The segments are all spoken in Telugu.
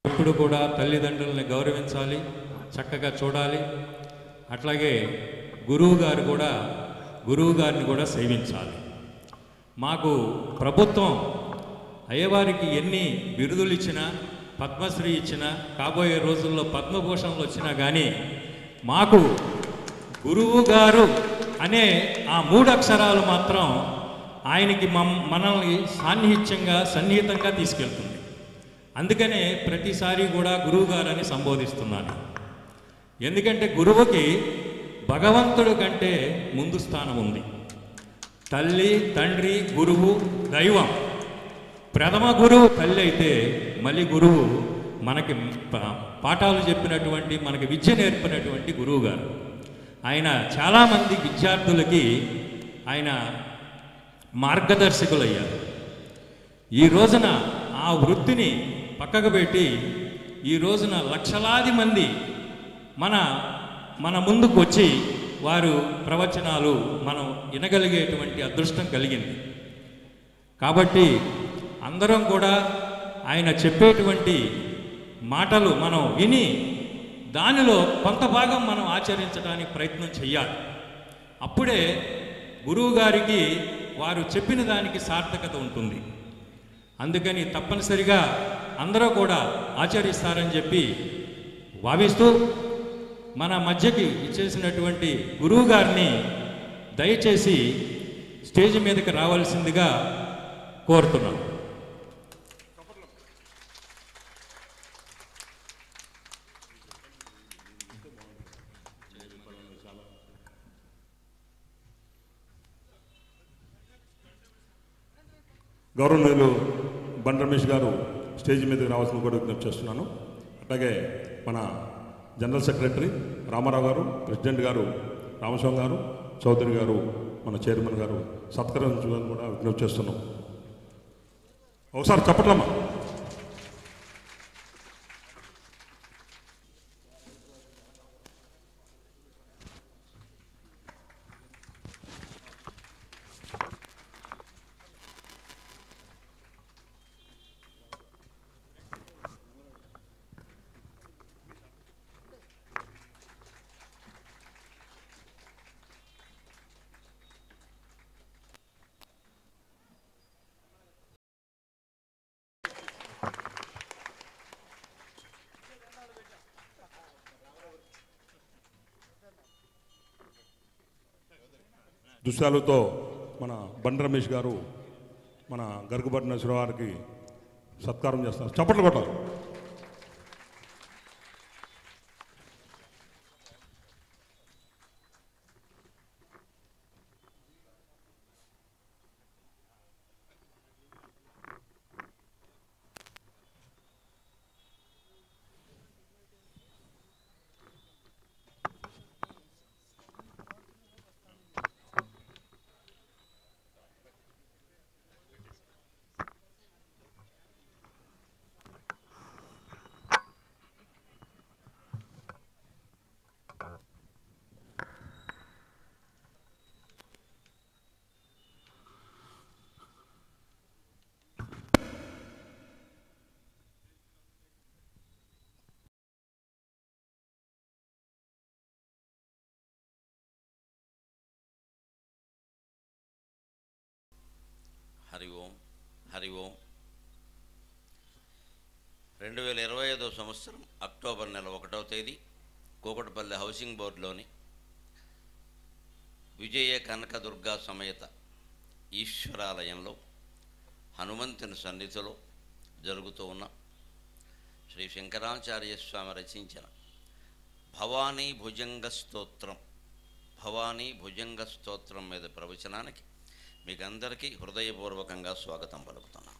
ఎప్పుడు కూడా తల్లిదండ్రులని గౌరవించాలి, చక్కగా చూడాలి. అట్లాగే గురువు గారిని కూడా సేవించాలి. మాకు ప్రభుత్వం అయ్యవారికి ఎన్ని బిరుదులు ఇచ్చినా, పద్మశ్రీ ఇచ్చినా, కాబోయే రోజుల్లో పద్మభూషణలు వచ్చినా కానీ మాకు గురువు గారు అనే ఆ 3 అక్షరాలు మాత్రం ఆయనకి మనల్ని సన్నిహితంగా తీసుకెళ్తుంది. అందుకనే ప్రతిసారి కూడా గురువు గారని సంబోధిస్తున్నాను. ఎందుకంటే గురువుకి భగవంతుడు కంటే ముందు స్థానం ఉంది. తల్లి, తండ్రి, గురువు, దైవం. ప్రథమ గురువు తల్లి అయితే మళ్ళీ గురువు మనకి పాఠాలు చెప్పినటువంటి, మనకి విద్య నేర్పినటువంటి గురువు గారు. ఆయన చాలామంది విద్యార్థులకి ఆయన మార్గదర్శకులయ్యారు. ఈ రోజున ఆ వృత్తిని పక్కకు పెట్టి ఈ రోజున లక్షలాది మంది మన ముందుకు వచ్చి వారు ప్రవచనాలు మనం వినగలిగేటువంటి అదృష్టం కలిగింది. కాబట్టి అందరం కూడా ఆయన చెప్పేటువంటి మాటలు మనం విని దానిలో కొంత భాగం మనం ఆచరించడానికి ప్రయత్నం చేయాలి. అప్పుడే గురువు గారికి వారు చెప్పిన దానికి సార్థకత ఉంటుంది. అందుకని తప్పనిసరిగా అందరూ కూడా ఆచరిస్తారని చెప్పి భావిస్తూ మన మధ్యకి ఇచ్చేసినటువంటి గురువు గారిని దయచేసి స్టేజ్ మీదకి రావాల్సిందిగా కోరుతున్నాను. గౌరవనీయులు బండి రమేష్ గారు స్టేజ్ మీదకి రావాల్సిన కూడా విజ్ఞప్తి చేస్తున్నాను. అట్లాగే మన జనరల్ సెక్రటరీ రామారావు గారు, ప్రెసిడెంట్ గారు రామస్వామి గారు, చౌదరి గారు, మన చైర్మన్ గారు సత్కరించాలని కూడా విజ్ఞప్తి చేస్తున్నాం. ఒకసారి చెప్పట్లమ్మా. దృశ్యాలతో మన బండి రమేష్ గారు మన గరుగుబడి నరసింహ గారికి సత్కారం చేస్తారు. చప్పట్లు కొట్టాలి. హరి ఓం. 2025 సంవత్సరం అక్టోబర్ నెల 1వ తేదీ కూకట్పల్లి హౌసింగ్ బోర్డులోని విజయ కనకదుర్గా సమేత ఈశ్వరాలయంలో హనుమంతుని సన్నిధిలో జరుగుతూ ఉన్న శ్రీ శంకరాచార్య స్వామి రచించిన భవానీ భుజంగ స్తోత్రం మీద ప్రవచనానికి మీకందరికీ హృదయపూర్వకంగా స్వాగతం పలుకుతున్నాం.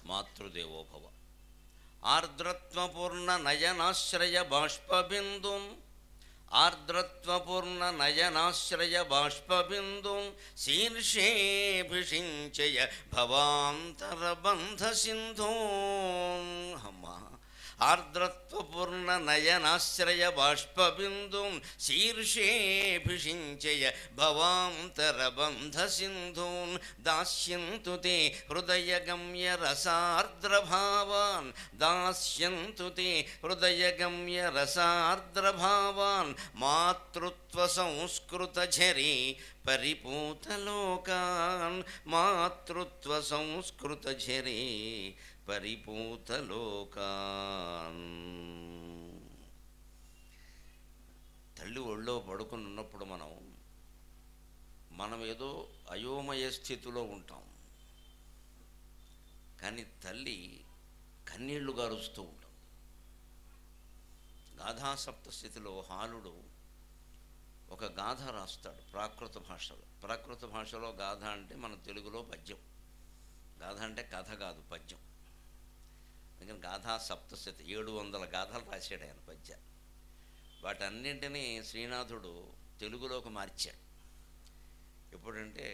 మాతృదేవోభవ. ఆర్ద్రత్వపూర్ణ నయనాశ్రయ బాష్పబిందుం శీర్షేభిషించయ భవాంతరబంధ సింధూం. అమ్మా, ఆర్ద్రత్వపూర్ణ నయనాశ్రయ బాష్పబిందుం శీర్షేభిషించయ భవాంతరబంధ సింధూన్ దాస్యంతు తే హృదయగమ్య రసార్ద్రభావాన్ దాస్యంతు తే హృదయగమ్య రసార్ద్రభావాన్ మాతృత్వ సంస్కృత ఝరీ పరిపూతలోకాన్ మాతృత్వ సంస్కృత ఝరీ పరిపూతలోకాన్. తల్లి ఒళ్ళో పడుకుని ఉన్నప్పుడు మనం ఏదో అయోమయ స్థితిలో ఉంటాం, కానీ తల్లి కన్నీళ్లు గారుస్తూ ఉంటాం. గాథాసప్తస్థితిలో హాలుడు ఒక గాథ రాస్తాడు ప్రాకృత భాషలో. ప్రాకృత భాషలో గాథ అంటే మన తెలుగులో పద్యం. గాథ అంటే కథ కాదు, పద్యం. అందుకని గాథా సప్తశతి 700 గాథలు రాశాడు ఆయన పద్యాలు. వాటన్నింటినీ శ్రీనాథుడు తెలుగులోకి మార్చాడు. ఎప్పుడంటే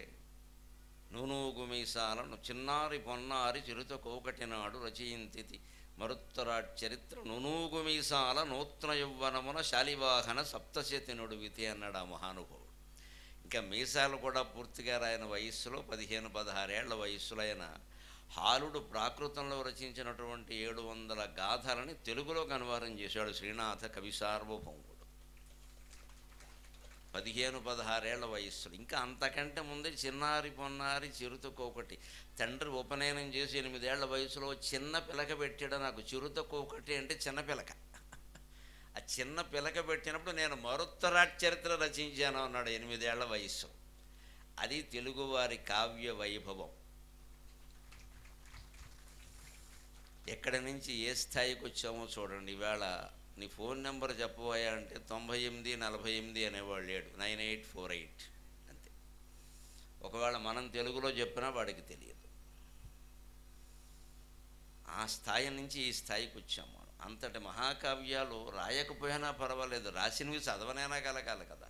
నూనూగు మీసాలను చిన్నారి పొన్నారి చిరుత కోకటినాడు రచయింతితి మరుత్తరాట్ చరిత్ర నూనూగు మీసాల నూత్న యౌవనమున శాలివాహన సప్తశతి నడువితి అన్నాడు ఆ మహానుభావుడు. ఇంకా మీసాలు కూడా పూర్తిగా రాయన వయస్సులో 15-16 ఏళ్ల వయస్సులో ఆయన హాలుడు ప్రాకృతంలో రచించినటువంటి 700 గాథలని తెలుగులోకి అనువాదం చేశాడు శ్రీనాథ కవి సార్వభౌముడు. 15-16 ఏళ్ల వయస్సులో. ఇంకా అంతకంటే ముందే చిన్నారి పొన్నారి చిరుతకోకటి తండ్రి ఉపనయనం చేసి 8 ఏళ్ల వయసులో చిన్న పిలక పెట్టాడు నాకు. చిరుతకోకటి అంటే చిన్న పిలక. ఆ చిన్న పిలక పెట్టినప్పుడు నేను మరుత్తరాట్ చరిత్ర రచించాను అన్నాడు 8 ఏళ్ల వయస్సు. అది తెలుగువారి కావ్య వైభవం. ఎక్కడి నుంచి ఏ స్థాయికి వచ్చామో చూడండి. ఈవేళ నీ ఫోన్ నెంబర్ చెప్పబోయా అంటే 9848 అనేవాడు లేడు, 9848 అంతే. ఒకవేళ మనం తెలుగులో చెప్పినా వాడికి తెలియదు. ఆ స్థాయి నుంచి ఈ స్థాయికి వచ్చాము. అంతటి మహాకావ్యాలు రాయకపోయినా పర్వాలేదు, రాసినవి చదవనైనా కలగాలి కదా.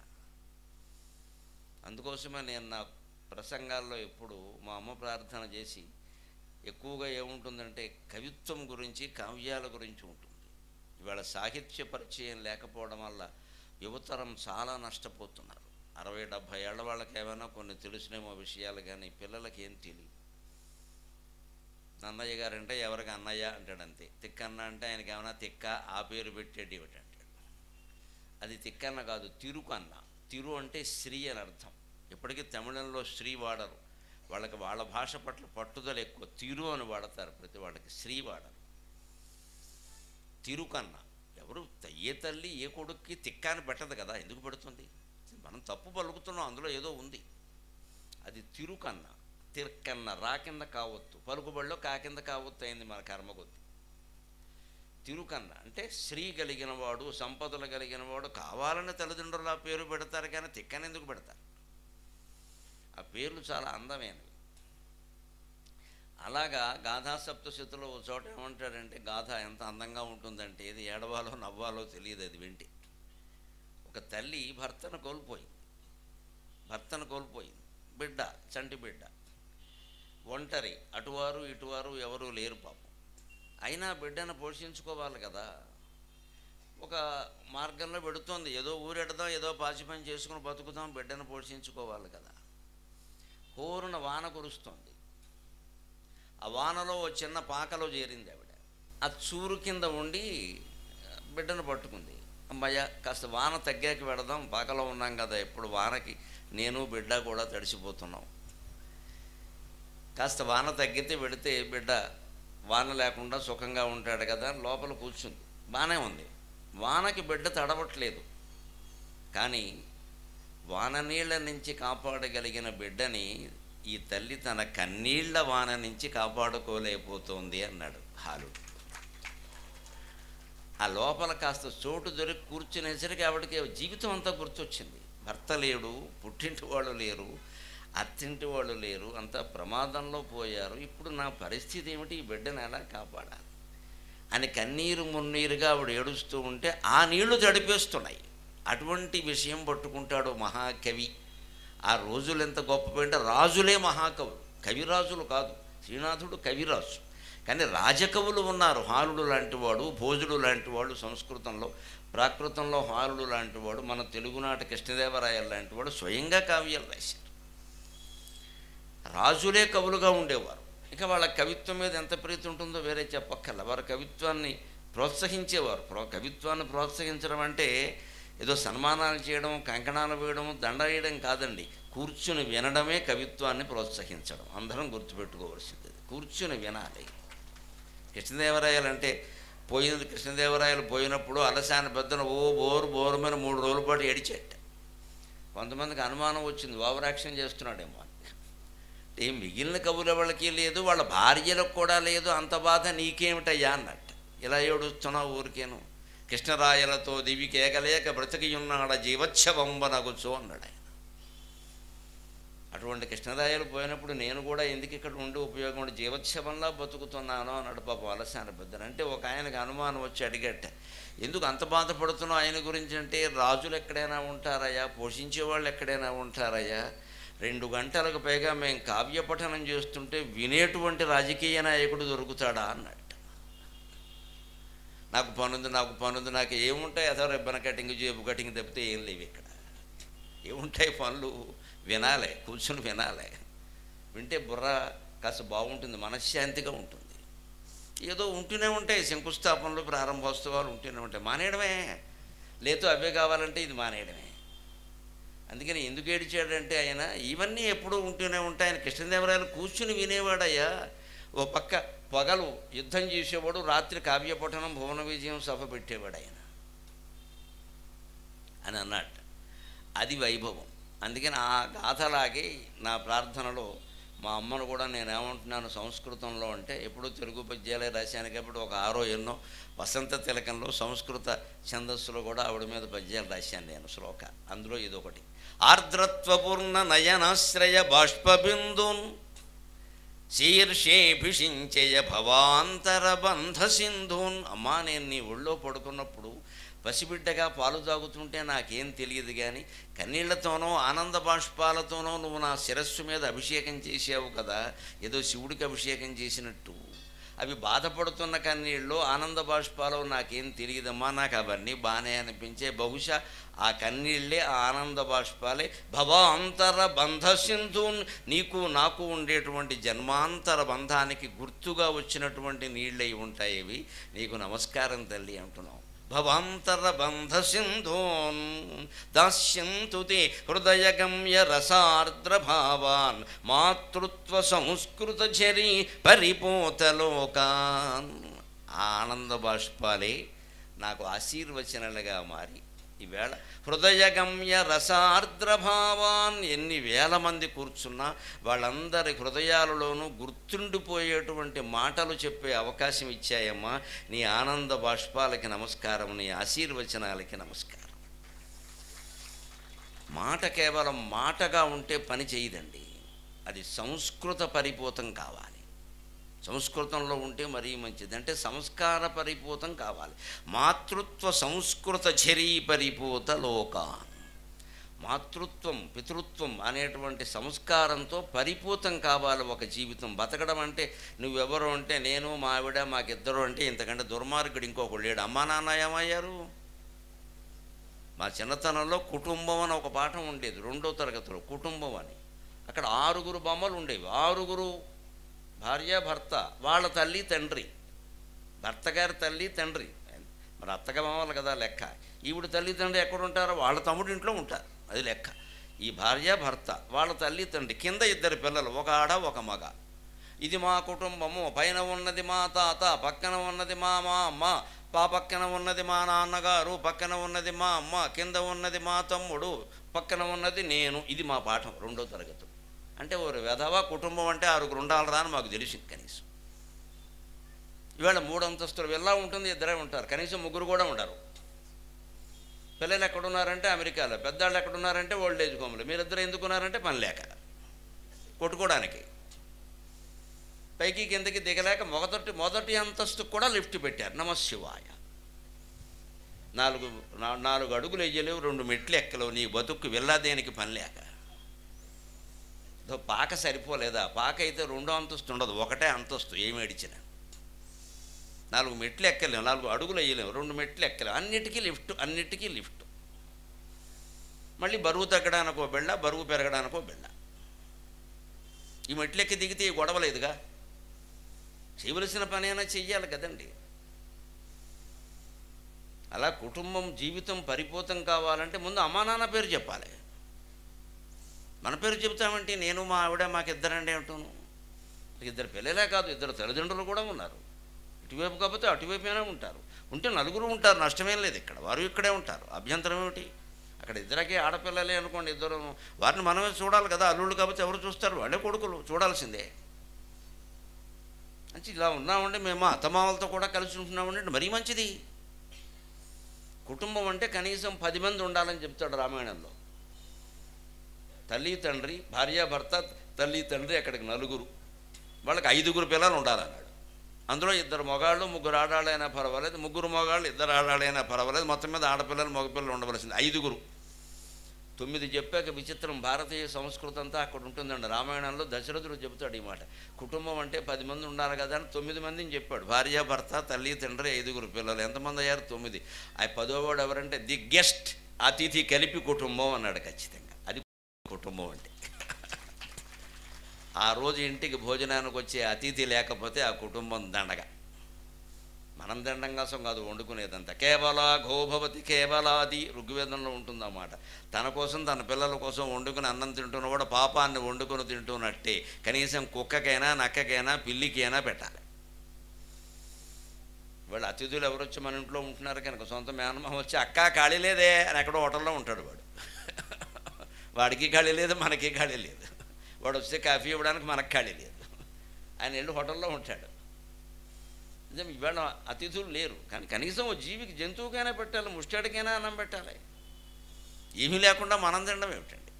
అందుకోసమే నేను నా ప్రసంగాల్లో ఎప్పుడు మా అమ్మ ప్రార్థన చేసి ఎక్కువగా ఏముంటుందంటే కవిత్వం గురించి, కావ్యాల గురించి ఉంటుంది. ఇవాళ సాహిత్య పరిచయం లేకపోవడం వల్ల యువతరం చాలా నష్టపోతున్నారు. 60-70 ఏళ్ల వాళ్ళకి ఏమైనా కొన్ని తెలిసినేమో విషయాలు, కానీ పిల్లలకి ఏం తెలియదు. అన్నయ్య గారంటే ఎవరికి అన్నయ్య అంటాడంతే. తిక్కన్న అంటే ఆయనకి ఏమైనా తిక్క ఆ పేరు పెట్టేది ఏమిటంటాడు. అది తిక్కన్న కాదు, తిరుకన్న. తిరు అంటే స్త్రీ అని అర్థం. ఇప్పటికీ తమిళంలో స్త్రీ వాడరు, వాళ్ళకి వాళ్ళ భాష పట్ల పట్టుదల ఎక్కువ. తిరు అని వాడతారు ప్రతి వాళ్ళకి, స్త్రీ వాడరు. తిరుకన్న ఎవరు? ఏ తల్లి ఏ కొడుక్కి తిక్క అని పెట్టదు కదా, ఎందుకు పెడుతుంది? మనం తప్పు పలుకుతున్నాం, అందులో ఏదో ఉంది. అది తిరుకన్న. తిర్కన్న రా కింద కావొత్తు, పలుకుబడిలో కా కింద కావొత్తు అయింది మన కర్మ కొద్ది. తిరుకన్న అంటే స్త్రీ కలిగిన వాడు, సంపదలు కలిగిన వాడు. కావాలని తల్లిదండ్రులు ఆ పేరు పెడతారు, కానీ తిక్కని ఎందుకు పెడతారు? ఆ పేర్లు చాలా అందమైనవి. అలాగా గాథా సప్తశతిలో ఒక చోట ఏమంటాడంటే, గాథ ఎంత అందంగా ఉంటుందంటే ఏది ఏడవాలో నవ్వాలో తెలియదు అది వింటే. ఒక తల్లి భర్తను కోల్పోయింది. బిడ్డ, చంటి బిడ్డ, ఒంటరి, అటువారు ఇటువారు ఎవరూ లేరు పాపం. అయినా బిడ్డను పోషించుకోవాలి కదా. ఒక మార్గంలో పెడుతోంది, ఏదో ఊరెడదాం, ఏదో పాచి పని చేసుకుని బతుకుదాం, బిడ్డను పోషించుకోవాలి కదా. హోరున వాన కురుస్తోంది. ఆ వానలో ఓ చిన్న పాకలో చేరింది ఆవిడ. ఆ చూరు కింద ఉండి బిడ్డను పట్టుకుంది. అమ్మయ్య కాస్త వాన తగ్గాక పెడదాం, పాకలో ఉన్నాం కదా, ఎప్పుడు వానకి నేను బిడ్డ కూడా తడిసిపోతున్నాం. కాస్త వాన తగ్గితే పెడితే బిడ్డ వాన లేకుండా సుఖంగా ఉంటాడు కదా. లోపల కూర్చుంది, బాగానే ఉంది. వానకి బిడ్డ తడవట్లేదు, కానీ వాన నీళ్ళ నుంచి కాపాడగలిగిన బిడ్డని ఈ తల్లి తన కన్నీళ్ల వాన నుంచి కాపాడుకోలేకపోతుంది అన్నాడు హాలుడు. ఆ లోపల కాస్త చోటు దొరికి కూర్చునేసరికి ఆవిడకి జీవితం అంతా గుర్తొచ్చింది. భర్త లేడు, పుట్టింటి వాళ్ళు లేరు, అత్తింటి వాళ్ళు లేరు, అంతా ప్రమాదంలో పోయారు. ఇప్పుడు నా పరిస్థితి ఏమిటి? ఈ బిడ్డను ఎలా కాపాడాలి అని కన్నీరు మున్నీరుగా ఆవిడ ఏడుస్తూ ఉంటే ఆ నీళ్లు తడిపేస్తున్నాయి. అటువంటి విషయం పట్టుకుంటాడు మహాకవి. ఆ రోజులు ఎంత గొప్ప అంటే రాజులే మహాకవులు, కవిరాజులు కాదు. శ్రీనాథుడు కవిరాజు. కానీ రాజకవులు ఉన్నారు. హాలుడు లాంటివాడు, భోజుడు లాంటివాడు సంస్కృతంలో, ప్రాకృతంలో హాలుడు లాంటివాడు, మన తెలుగునాట కృష్ణదేవరాయలు లాంటివాడు స్వయంగా కావ్యాలు రాశారు. రాజులే కవులుగా ఉండేవారు. ఇక వాళ్ళ కవిత్వం మీద ఎంత ప్రీతి ఉంటుందో వేరే చెప్పక్కర్ల. వారు కవిత్వాన్ని ప్రోత్సహించేవారు. కవిత్వాన్ని ప్రోత్సహించడం అంటే ఏదో సన్మానాలు చేయడం, కంకణాలు వేయడం, దండ వేయడం కాదండి. కూర్చుని వినడమే కవిత్వాన్ని ప్రోత్సహించడం. అందరం గుర్తుపెట్టుకోవాల్సింది. కూర్చుని వినాలి. కృష్ణదేవరాయలు అంటే కృష్ణదేవరాయలు పోయినప్పుడు అలసాని పెద్దను బోరు మీద 3 రోజుల పాటు ఏడిచేట. కొంతమందికి అనుమానం వచ్చింది, ఓవరాక్షన్ చేస్తున్నాడేమో అని. మిగిలిన కవుల వాళ్ళకి లేదు, వాళ్ళ భార్యలకు కూడా లేదు, అంత బాధ నీకేమిటయ్యా అన్నట్టు. ఇలా ఏడుస్తున్నావు ఊరికేను. కృష్ణరాయలతో దివి కేకలేక బ్రతికియున్నాడ జీవచ్ఛవంబనగుచో అన్నాడు ఆయన. అటువంటి కృష్ణరాయలు పోయినప్పుడు నేను కూడా ఎందుకు ఇక్కడ ఉండి ఉపయోగం ఉండి జీవచ్ఛవంలా బతుకుతున్నాను అన్నాడు పాపం అలసాన పెద్దలు. అంటే ఒక ఆయనకు అనుమానం వచ్చి అడిగట్ట, ఎందుకు అంత బాధపడుతున్నావు ఆయన గురించి అంటే, రాజులు ఎక్కడైనా ఉంటారయ్యా, పోషించేవాళ్ళు ఎక్కడైనా ఉంటారయ్యా, 2 గంటలకు పైగా మేము కావ్యపఠనం చేస్తుంటే వినేటువంటి రాజకీయ నాయకుడు దొరుకుతాడా అన్నట్టు. నాకు పనుంది నాకు ఏముంటాయి, అదో రిబ్బన్ కటింగ్, జేబు కటింగ్ తప్పితే ఏం లేవు ఇక్కడ. ఏముంటాయి పనులు? వినాలే, కూర్చొని వినాలే. వింటే బుర్ర కాస్త బాగుంటుంది, మనశ్శాంతిగా ఉంటుంది. ఏదో ఉంటూనే ఉంటాయి, శంకుస్థాపనలు, ప్రారంభోత్సవాలు ఉంటూనే ఉంటాయి. మానేయడమే, లేదు అవే కావాలంటే ఇది మానేయడమే. అందుకని ఎందుకు ఏడిచాడంటే ఆయన, ఇవన్నీ ఎప్పుడూ ఉంటూనే ఉంటాయి. ఆయన కృష్ణదేవరాయలు కూర్చుని వినేవాడయ్యా. ఓ పక్క పగలు యుద్ధం చేసేవాడు, రాత్రి కావ్యపఠనం, భువన విజయం సభ పెట్టేవాడు ఆయన అని అన్నట్టు. అది వైభవం. అందుకని ఆ గాథలాగే నా ప్రార్థనలో మా అమ్మను కూడా నేనేమంటున్నాను సంస్కృతంలో అంటే, ఎప్పుడూ తెలుగు పద్యాలే రాశాను కాబట్టి ఒక 6 ఎన్నో వసంత తిలకంలో సంస్కృత ఛందస్సులో కూడా ఆవిడ మీద పద్యాలు రాశాను నేను, శ్లోక. అందులో ఇదొకటి. ఆర్ద్రత్వపూర్ణ నయనాశ్రయ బాష్పబిందున్ శీర్షేభిషించయ భవాంతర బంధ సింధూన్. అమ్మా, నేను నీ ఒళ్ళో పడుకున్నప్పుడు పసిబిడ్డగా పాలు తాగుతుంటే నాకేం తెలియదు, కానీ కన్నీళ్లతోనో ఆనంద బాష్పాలతోనో నువ్వు నా శిరస్సు మీద అభిషేకం చేసావు కదా, ఏదో శివుడికి అభిషేకం చేసినట్టు. అవి బాధపడుతున్న కన్నీళ్ళు, ఆనంద బాష్పాలు నాకేం తెలియదమ్మా, నాకు అవన్నీ బాగానే అనిపించే. బహుశా ఆ కన్నీళ్ళే ఆ ఆనంద బాష్పాలే భవాంతర బంధ సింధూన్, నీకు నాకు ఉండేటువంటి జన్మాంతర బంధానికి గుర్తుగా వచ్చినటువంటి నీళ్ళై ఉంటాయి ఇవి. నీకు నమస్కారం తల్లి అంటున్నావు. భవాంతర బంధ సింధూన్ దాస్యంతు తే హృదయగమ్య రసార్ద్ర భావాన్ మాతృత్వ సంస్కృత ఝరీ పరిపోతలోకాన్. ఆనంద బాష్పాలే నాకు ఆశీర్వచనలుగా మారి ఈవేళ హృదయగమ్య రసార్ద్ర భావాన్, ఎన్ని వేల మంది కూర్చున్నా వాళ్ళందరి హృదయాలలోనూ గుర్తుండిపోయేటువంటి మాటలు చెప్పే అవకాశం ఇచ్చాయమ్మా. నీ ఆనంద బాష్పాలకి నమస్కారం, నీ ఆశీర్వచనాలకి నమస్కారం. మాట కేవలం మాటగా ఉంటే పని చేయదండి, అది సంస్కృత పరిపోతం కావాలి. సంస్కృతంలో ఉంటే మరీ మంచిది. అంటే సంస్కార పరిపూతం కావాలి. మాతృత్వ సంస్కృత ఝరీ పరిపూత లోకాన్. మాతృత్వం, పితృత్వం అనేటువంటి సంస్కారంతో పరిపూతం కావాలి ఒక జీవితం. బతకడం అంటే నువ్వెవరు అంటే నేను, మా ఆవిడ, మాకిద్దరు అంటే ఇంతకంటే దుర్మార్గుడు ఇంకొకడు లేడు. అమ్మా నాన్న ఏమయ్యారు? మా చిన్నతనంలో కుటుంబం అని ఒక పాఠం ఉండేది 2వ తరగతిలో, కుటుంబం అని. అక్కడ 6 బొమ్మలు ఉండేవి. 6 భార్య భర్త, వాళ్ళ తల్లి తండ్రి, భర్త గారి తల్లి తండ్రి, మరి అత్తగా మామలు కదా లెక్క. ఈవిడ తల్లి తండ్రి ఎక్కడ ఉంటారో వాళ్ళ తమ్ముడి ఇంట్లో ఉంటారు, అది లెక్క. ఈ భార్య భర్త, వాళ్ళ తల్లి తండ్రి, కింద 2 పిల్లలు, ఒక ఆడ ఒక మగ. ఇది మా కుటుంబము. పైన ఉన్నది మా తాత, పక్కన ఉన్నది మా అమ్మ, పక్కన ఉన్నది మా నాన్నగారు, పక్కన ఉన్నది మా అమ్మ, కింద ఉన్నది మా తమ్ముడు, పక్కన ఉన్నది నేను. ఇది మా పాఠం 2వ తరగతి. అంటే ఒక వెధవ కుటుంబం అంటే 6 ఉండాలరా అని మాకు తెలిసింది కనీసం. ఇవాళ 3 అంతస్తులు వెళ్ళా ఉంటుంది, 2 ఉంటారు, కనీసం 3 కూడా ఉండరు. పిల్లలు ఎక్కడున్నారంటే అమెరికాలో, పెద్దాళ్ళు ఎక్కడున్నారంటే ఓల్డ్ ఏజ్ హోమ్లో. మీరిద్దరు ఎందుకున్నారంటే పని లేక, కొట్టుకోవడానికి. పైకి కిందకి దిగలేక మొదటి అంతస్తుకు కూడా లిఫ్ట్ పెట్టారు. నమశివాయ. 4 అడుగులు వేయలేవు, 2 మెట్లు ఎక్కలేవు, నీ బతుక్కు వెళ్ళాదేనికి పని లేక. పాక సరిపోలేదా? పాక అయితే 2వ అంతస్తు ఉండదు, 1టే అంతస్తు ఏమి ఏడిచిన. 4 మెట్లు ఎక్కలేము, 4 అడుగులు వేయలేము, 2 మెట్లు ఎక్కలేము, అన్నిటికీ లిఫ్ట్. మళ్ళీ బరువు తగ్గడానికో బెళ్ళ, బరువు పెరగడానికో బెళ్ళ. ఈ మెట్లు ఎక్కి దిగితే ఈ గొడవ లేదుగా, చేయవలసిన పని అయినా చెయ్యాలి కదండి. అలా కుటుంబం జీవితం పరిపూతం కావాలంటే ముందు అమ్మా నాన్న పేరు చెప్పాలి. మన పేరు చెబుతామంటే నేను మా ఆవిడ మాకిద్దరండి అంటాను. 2 పిల్లలే కాదు, 2 తల్లిదండ్రులు కూడా ఉన్నారు. ఇటువైపు కాకపోతే అటువైపునే ఉంటారు. ఉంటే 4 ఉంటారు, నష్టమేం లేదు. ఇక్కడ వారు ఇక్కడే ఉంటారు, అభ్యంతరం ఏమిటి? అక్కడ 2 ఆడపిల్లలే అనుకోండి, 2 వారిని మనమే చూడాలి కదా. అల్లుళ్ళు కాబట్టి ఎవరు చూస్తారు? వాళ్ళే కొడుకులు, చూడాల్సిందే. అంటే ఇలా ఉన్నామంటే మేము అత్తమామలతో కూడా కలిసి ఉంటున్నామంటే మరీ మంచిది. కుటుంబం అంటే కనీసం 10 మంది ఉండాలని చెప్తాడు రామాయణంలో. తల్లి తండ్రి, భార్యాభర్త, తల్లి తండ్రి, అక్కడికి 4, వాళ్ళకి 5 పిల్లలు ఉండాలన్నాడు. అందులో 2 మగాళ్ళు 3 ఆడాళ్ళైనా పర్వాలేదు, 3 మగాళ్ళు 2 ఆడాళ్ళైనా పర్వాలేదు, మొత్తం మీద ఆడపిల్లలు మగపిల్లలు ఉండవలసింది 5. 9 చెప్పాక విచిత్రం, భారతీయ సంస్కృతి అంతా అక్కడ ఉంటుందండి. రామాయణంలో దశరథుడు చెబుతాడు ఈ మాట. కుటుంబం అంటే 10 మంది ఉండాలి కదా అని 9 మందిని చెప్పాడు. భార్య, భర్త, తల్లి, తండ్రి, 5 పిల్లలు. ఎంతమంది అయ్యారు? 9. ఆ 10వ వాడు ఎవరంటే ది గెస్ట్, అతిథి కలిపి కుటుంబం అన్నాడు. ఖచ్చితంగా అది కుటుంబం అంటే. ఆ రోజు ఇంటికి భోజనానికి వచ్చే అతిథి లేకపోతే ఆ కుటుంబం దండగ. మనం దండం కోసం కాదు వండుకునేదంతా. కేవల గోభవతి కేవలాది ఋగ్వేదంలో ఉంటుందన్నమాట. తన కోసం తన పిల్లల కోసం వండుకుని అన్నం తింటున్నవాడు పాపాన్ని వండుకొని తింటున్నట్టే. కనీసం కుక్కకైనా, నక్కకైనా, పిల్లికైనా పెట్టాలి. వాళ్ళు అతిథులు ఎవరు వచ్చి మన ఇంట్లో ఉంటున్నారు కనుక సొంత మేనమామ వచ్చి అక్క ఖాళీ లేదే అని ఎక్కడో హోటల్లో ఉంటాడు వాడు. వాడికి ఖాళీ లేదు, మనకి ఖాళీ లేదు. వాడు వస్తే కాఫీ ఇవ్వడానికి మనకు ఖాళీ లేదు. ఆయన వెళ్ళి హోటల్లో ఉంటాడు. నిజం, ఇవాళ అతిథులు లేరు. కానీ కనీసం ఓ జీవికి, జంతువుకైనా పెట్టాలి, ముష్టాడికైనా అన్నం పెట్టాలి. ఏమీ లేకుండా మనం తినడం ఏమిటండి?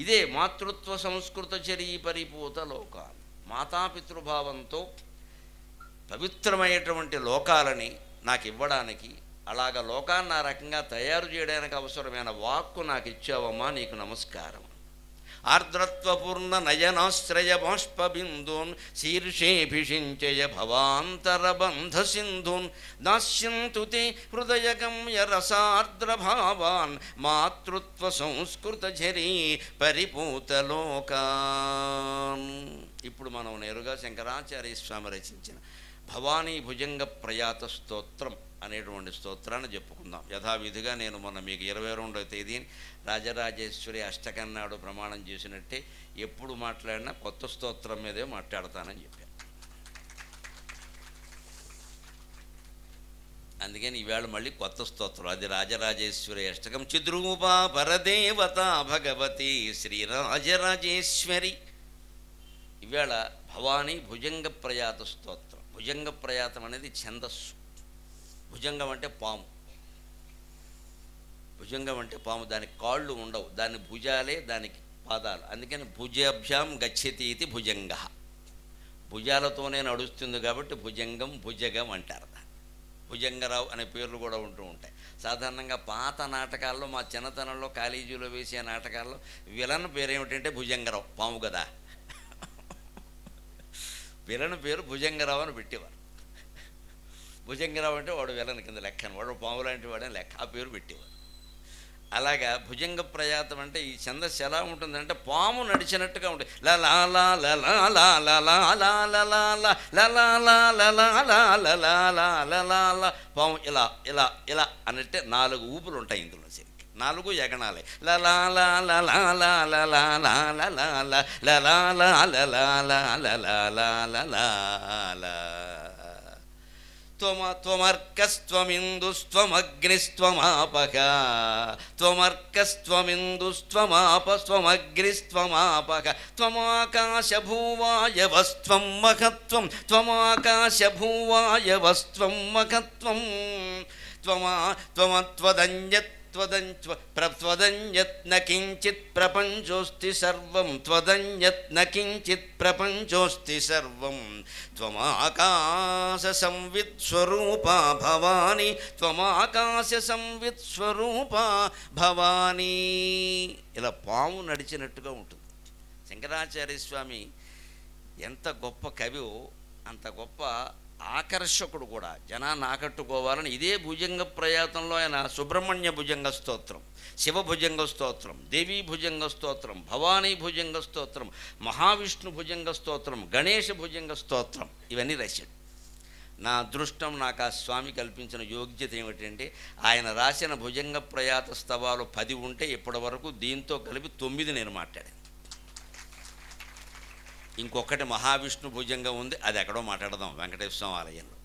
ఇదే మాతృత్వ సంస్కృత చరీ పరిపూత లోకాలు. మాతాపితృభావంతో పవిత్రమైనటువంటి లోకాలని నాకు ఇవ్వడానికి, అలాగ లోకాన్ని ఆ రకంగా తయారు చేయడానికి అవసరమైన వాక్కు నాకు ఇచ్చావమ్మా, నీకు నమస్కారం. ఆర్ద్రత్వపూర్ణ నయనాశ్రయ బాష్పబిందూన్ శీర్షేభిషించయ భవాంతరబంధ సింధూన్ దాస్యంతు తే హృదయగమ్య రసార్ద్రభావాన్ మాతృత్వ సంస్కృత ఝరీ పరిపూతలోకాన్. ఇప్పుడు మనం నేరుగా శంకరాచార్య స్వామి రచించిన భవానీ భుజంగ ప్రయాత స్తోత్రం అనేటువంటి స్తోత్రాన్ని చెప్పుకుందాం. యథావిధిగా నేను మొన్న మీకు 22వ తేదీని రాజరాజేశ్వరి అష్టకం నాడు ప్రమాణం చేసినట్టే ఎప్పుడు మాట్లాడినా కొత్త స్తోత్రం మీదే మాట్లాడతానని చెప్పాను. అందుకని ఈవేళ మళ్ళీ కొత్త స్తోత్రం, అది రాజరాజేశ్వరి అష్టకం. చిద్రూపా పరదేవత భగవతి శ్రీరాజరాజేశ్వరి. ఈవేళ భవానీ భుజంగ ప్రయాత స్తోత్రం. భుజంగ ప్రయాతం అనేది ఛందస్సు. భుజంగం అంటే పాము. భుజంగం అంటే పాము, దానికి కాళ్ళు ఉండవు, దాని భుజాలే దానికి పాదాలు. అందుకని భుజాభ్యాం గచ్చతి ఇది భుజంగ. భుజాలతోనే నడుస్తుంది కాబట్టి భుజంగం, భుజగం అంటారు. భుజంగరావు అనే పేర్లు కూడా ఉంటూ ఉంటాయి. సాధారణంగా పాత నాటకాల్లో, మా చిన్నతనంలో కాలేజీలో వేసే నాటకాల్లో విలన్ పేరు ఏమిటంటే భుజంగరావు, పాము కదా. విలన్ పేరు భుజంగరావు అని పెట్టేవారు. భుజంగరావు అంటే వాడు విలన్ కింద లెక్కను, వాడు పాము లాంటి వాడని లెక్క, ఆ పేరు పెట్టేవారు. అలాగా భుజంగ ప్రయాతం అంటే ఈ ఛందస్సు ఎలా ఉంటుందంటే పాము నడిచినట్టుగా ఉంటుంది. లలా లా లలా లా లలా లా లలా లా లలా లా లలా లా లలా లా లలా లా. పాము ఇలా ఇలా ఇలా అన్నట్టే 4 ఊపులు ఉంటాయి ఇందులో. సరికి 4 యగణాలే. లలా లా లలా లా లలా లా లలా లా లలా లా లలా లా లలా లా లలా లా. త్వమర్కస్త్వమిందుస్త్వమగ్నిస్త్వమాపక త్వమర్కస్త్వమిందుస్త్వమాపస్త్వమగ్నిస్త్వమాపక త్వమాకాశభూవాయవస్త్వం మఖత్వం త్వమాకాశభూవాయవస్త్వం మఖత్వం త్వదన్యత్న కించిత్ ప్రపంచోస్తి సర్వం త్వదన్యత్న కించిత్ ప్రపంచోస్తి సర్వం త్వమాకాశ సంవిత్ స్వరూపా భవాని త్వమాకాశ సంవిత్ స్వరూపా భవాని. ఇలా పాము నడిచినట్టుగా ఉంటుంది. శంకరాచార్య స్వామి ఎంత గొప్ప కవిో అంత గొప్ప ఆకర్షకుడు కూడా, జనాన్ని ఆకట్టుకోవాలని ఇదే భుజంగ ప్రయాతంలో ఆయన సుబ్రహ్మణ్య భుజంగ స్తోత్రం, శివ భుజంగ స్తోత్రం, దేవీ భుజంగ స్తోత్రం, భవానీ భుజంగ స్తోత్రం, మహావిష్ణు భుజంగ స్తోత్రం, గణేష భుజంగ స్తోత్రం ఇవన్నీ రాశాడు. నా అదృష్టం, నాకు ఆ స్వామి కల్పించిన యోగ్యత ఏమిటంటే ఆయన రాసిన భుజంగ ప్రయాత స్తవాలు 10 ఉంటే ఇప్పటి వరకు దీంతో కలిపి 9 నేను మాట్లాడాను. ఇంకొకటి మహావిష్ణు భుజంగం ఉంది, అది ఎక్కడో మాట్లాడదాం వెంకటేశ్వర స్వామి ఆలయంలో.